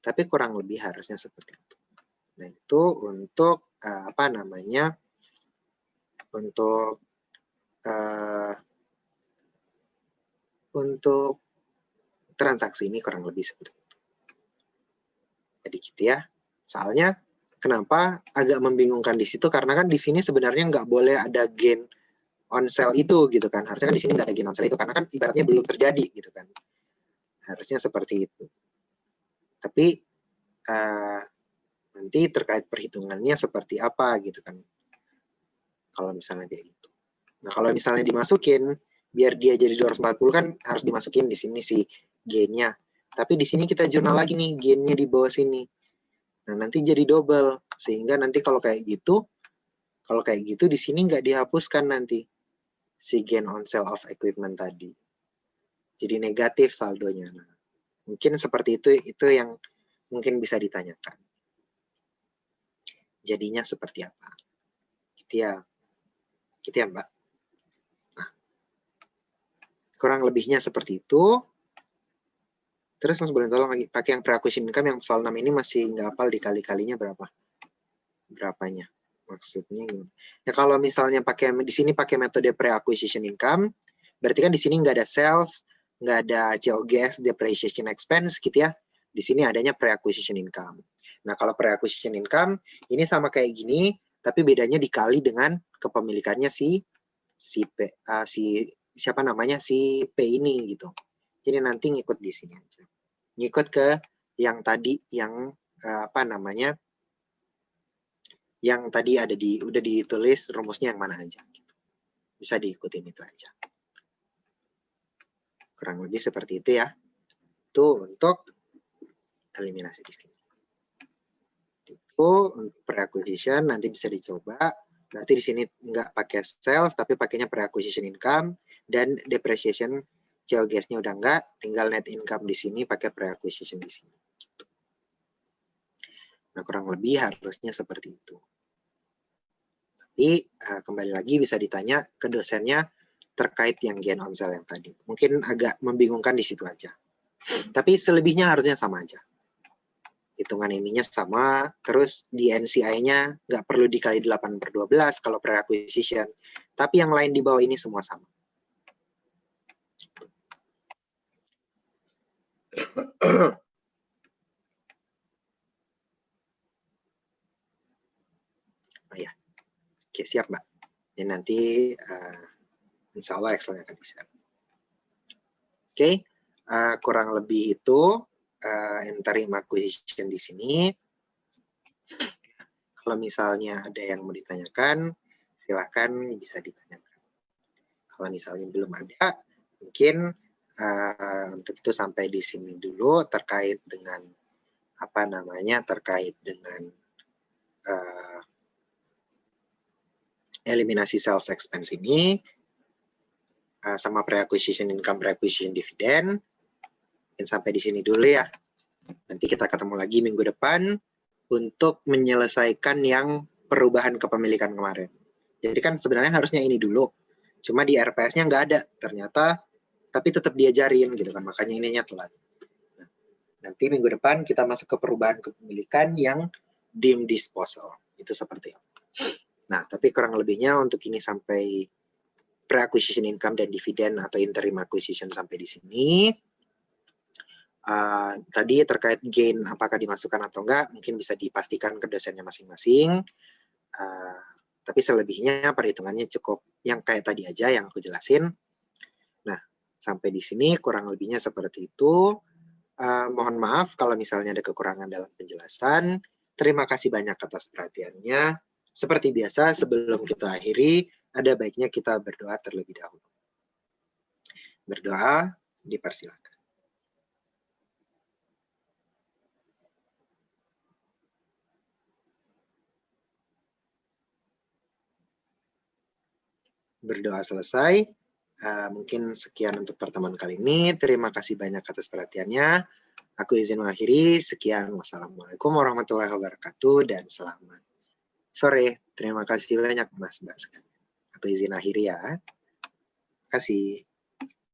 Tapi kurang lebih harusnya seperti itu. Nah, itu untuk untuk transaksi ini kurang lebih seperti itu. Jadi gitu ya. Soalnya kenapa agak membingungkan di situ karena kan di sini sebenarnya nggak boleh ada gain on sale itu gitu kan. Harusnya kan di sini nggak ada gain on sale itu karena kan ibaratnya belum terjadi gitu kan. Harusnya seperti itu. Tapi nanti terkait perhitungannya seperti apa gitu kan. Kalau misalnya kayak gitu. Nah, kalau misalnya dimasukin biar dia jadi 240 kan harus dimasukin di sini si gain-nya. Tapi di sini kita jurnal lagi nih gain-nya di bawah sini. Nah, nanti jadi double sehingga nanti kalau kayak gitu di sini nggak dihapuskan nanti si gain on sale of equipment tadi. Jadi negatif saldonya. Nah, mungkin seperti itu yang mungkin bisa ditanyakan. Jadinya seperti apa? Gitu ya Mbak. Nah, kurang lebihnya seperti itu. Terus Mas boleh tolong lagi pakai yang pre-acquisition income yang soal 6 ini masih nggak hafal dikali-kalinya berapanya? Maksudnya gimana? Ya kalau misalnya di sini pakai metode pre-acquisition income, berarti kan di sini nggak ada sales, nggak ada COGS, depreciation expense gitu ya. Di sini adanya pre-acquisition income. Nah kalau pre-acquisition income ini sama kayak gini, tapi bedanya dikali dengan kepemilikannya si siapa namanya si P ini gitu. Jadi nanti ngikut di sini aja. Ngikut ke yang tadi yang yang tadi udah ditulis rumusnya yang mana aja gitu. Bisa diikutin itu aja. Kurang lebih seperti itu ya. Itu untuk eliminasi di sini. Itu pre-acquisition nanti bisa dicoba. Berarti di sini nggak pakai sales tapi pakainya pre-acquisition income dan depreciation COGS-nya udah enggak, tinggal net income di sini pakai pre-acquisition di sini. Nah, kurang lebih harusnya seperti itu. Tapi kembali lagi bisa ditanya ke dosennya terkait yang gain on sale yang tadi. Mungkin agak membingungkan di situ aja. Tapi selebihnya harusnya sama aja. Hitungan ininya sama, terus di NCI-nya nggak perlu dikali 8/12 kalau pre-acquisition. Tapi yang lain di bawah ini semua sama. Oh ya, oke siap Mbak. Ini nanti insya Allah Excel-nya akan di-share. Oke, kurang lebih itu interim acquisition di sini. Kalau misalnya ada yang mau ditanyakan, silahkan bisa ditanyakan. Kalau misalnya belum ada, mungkin untuk itu sampai di sini dulu terkait dengan eliminasi sales expense ini sama pre-acquisition income, pre-acquisition dividend. Mungkin sampai di sini dulu ya. Nanti kita ketemu lagi minggu depan untuk menyelesaikan yang perubahan kepemilikan kemarin. Jadi kan sebenarnya harusnya ini dulu. Cuma di RPS-nya nggak ada ternyata, tapi tetap diajarin gitu kan, makanya ininya telat. Nah, nanti minggu depan kita masuk ke perubahan kepemilikan yang deemed disposal. Itu seperti apa. Nah, tapi kurang lebihnya untuk ini sampai pre-acquisition income dan dividen atau interim acquisition sampai di sini. Tadi terkait gain apakah dimasukkan atau enggak, mungkin bisa dipastikan ke dosennya masing-masing. Tapi selebihnya perhitungannya cukup yang kayak tadi aja yang aku jelasin. Nah, sampai di sini kurang lebihnya seperti itu. Mohon maaf kalau misalnya ada kekurangan dalam penjelasan. Terima kasih banyak atas perhatiannya. Seperti biasa, sebelum kita akhiri, ada baiknya kita berdoa terlebih dahulu. Berdoa, dipersilakan. Berdoa selesai. Mungkin sekian untuk pertemuan kali ini. Terima kasih banyak atas perhatiannya. Aku izin mengakhiri. Sekian. Wassalamualaikum warahmatullahi wabarakatuh dan selamat sore. Terima kasih banyak Mas Mbak sekalian. Aku izin akhiri ya. Terima kasih.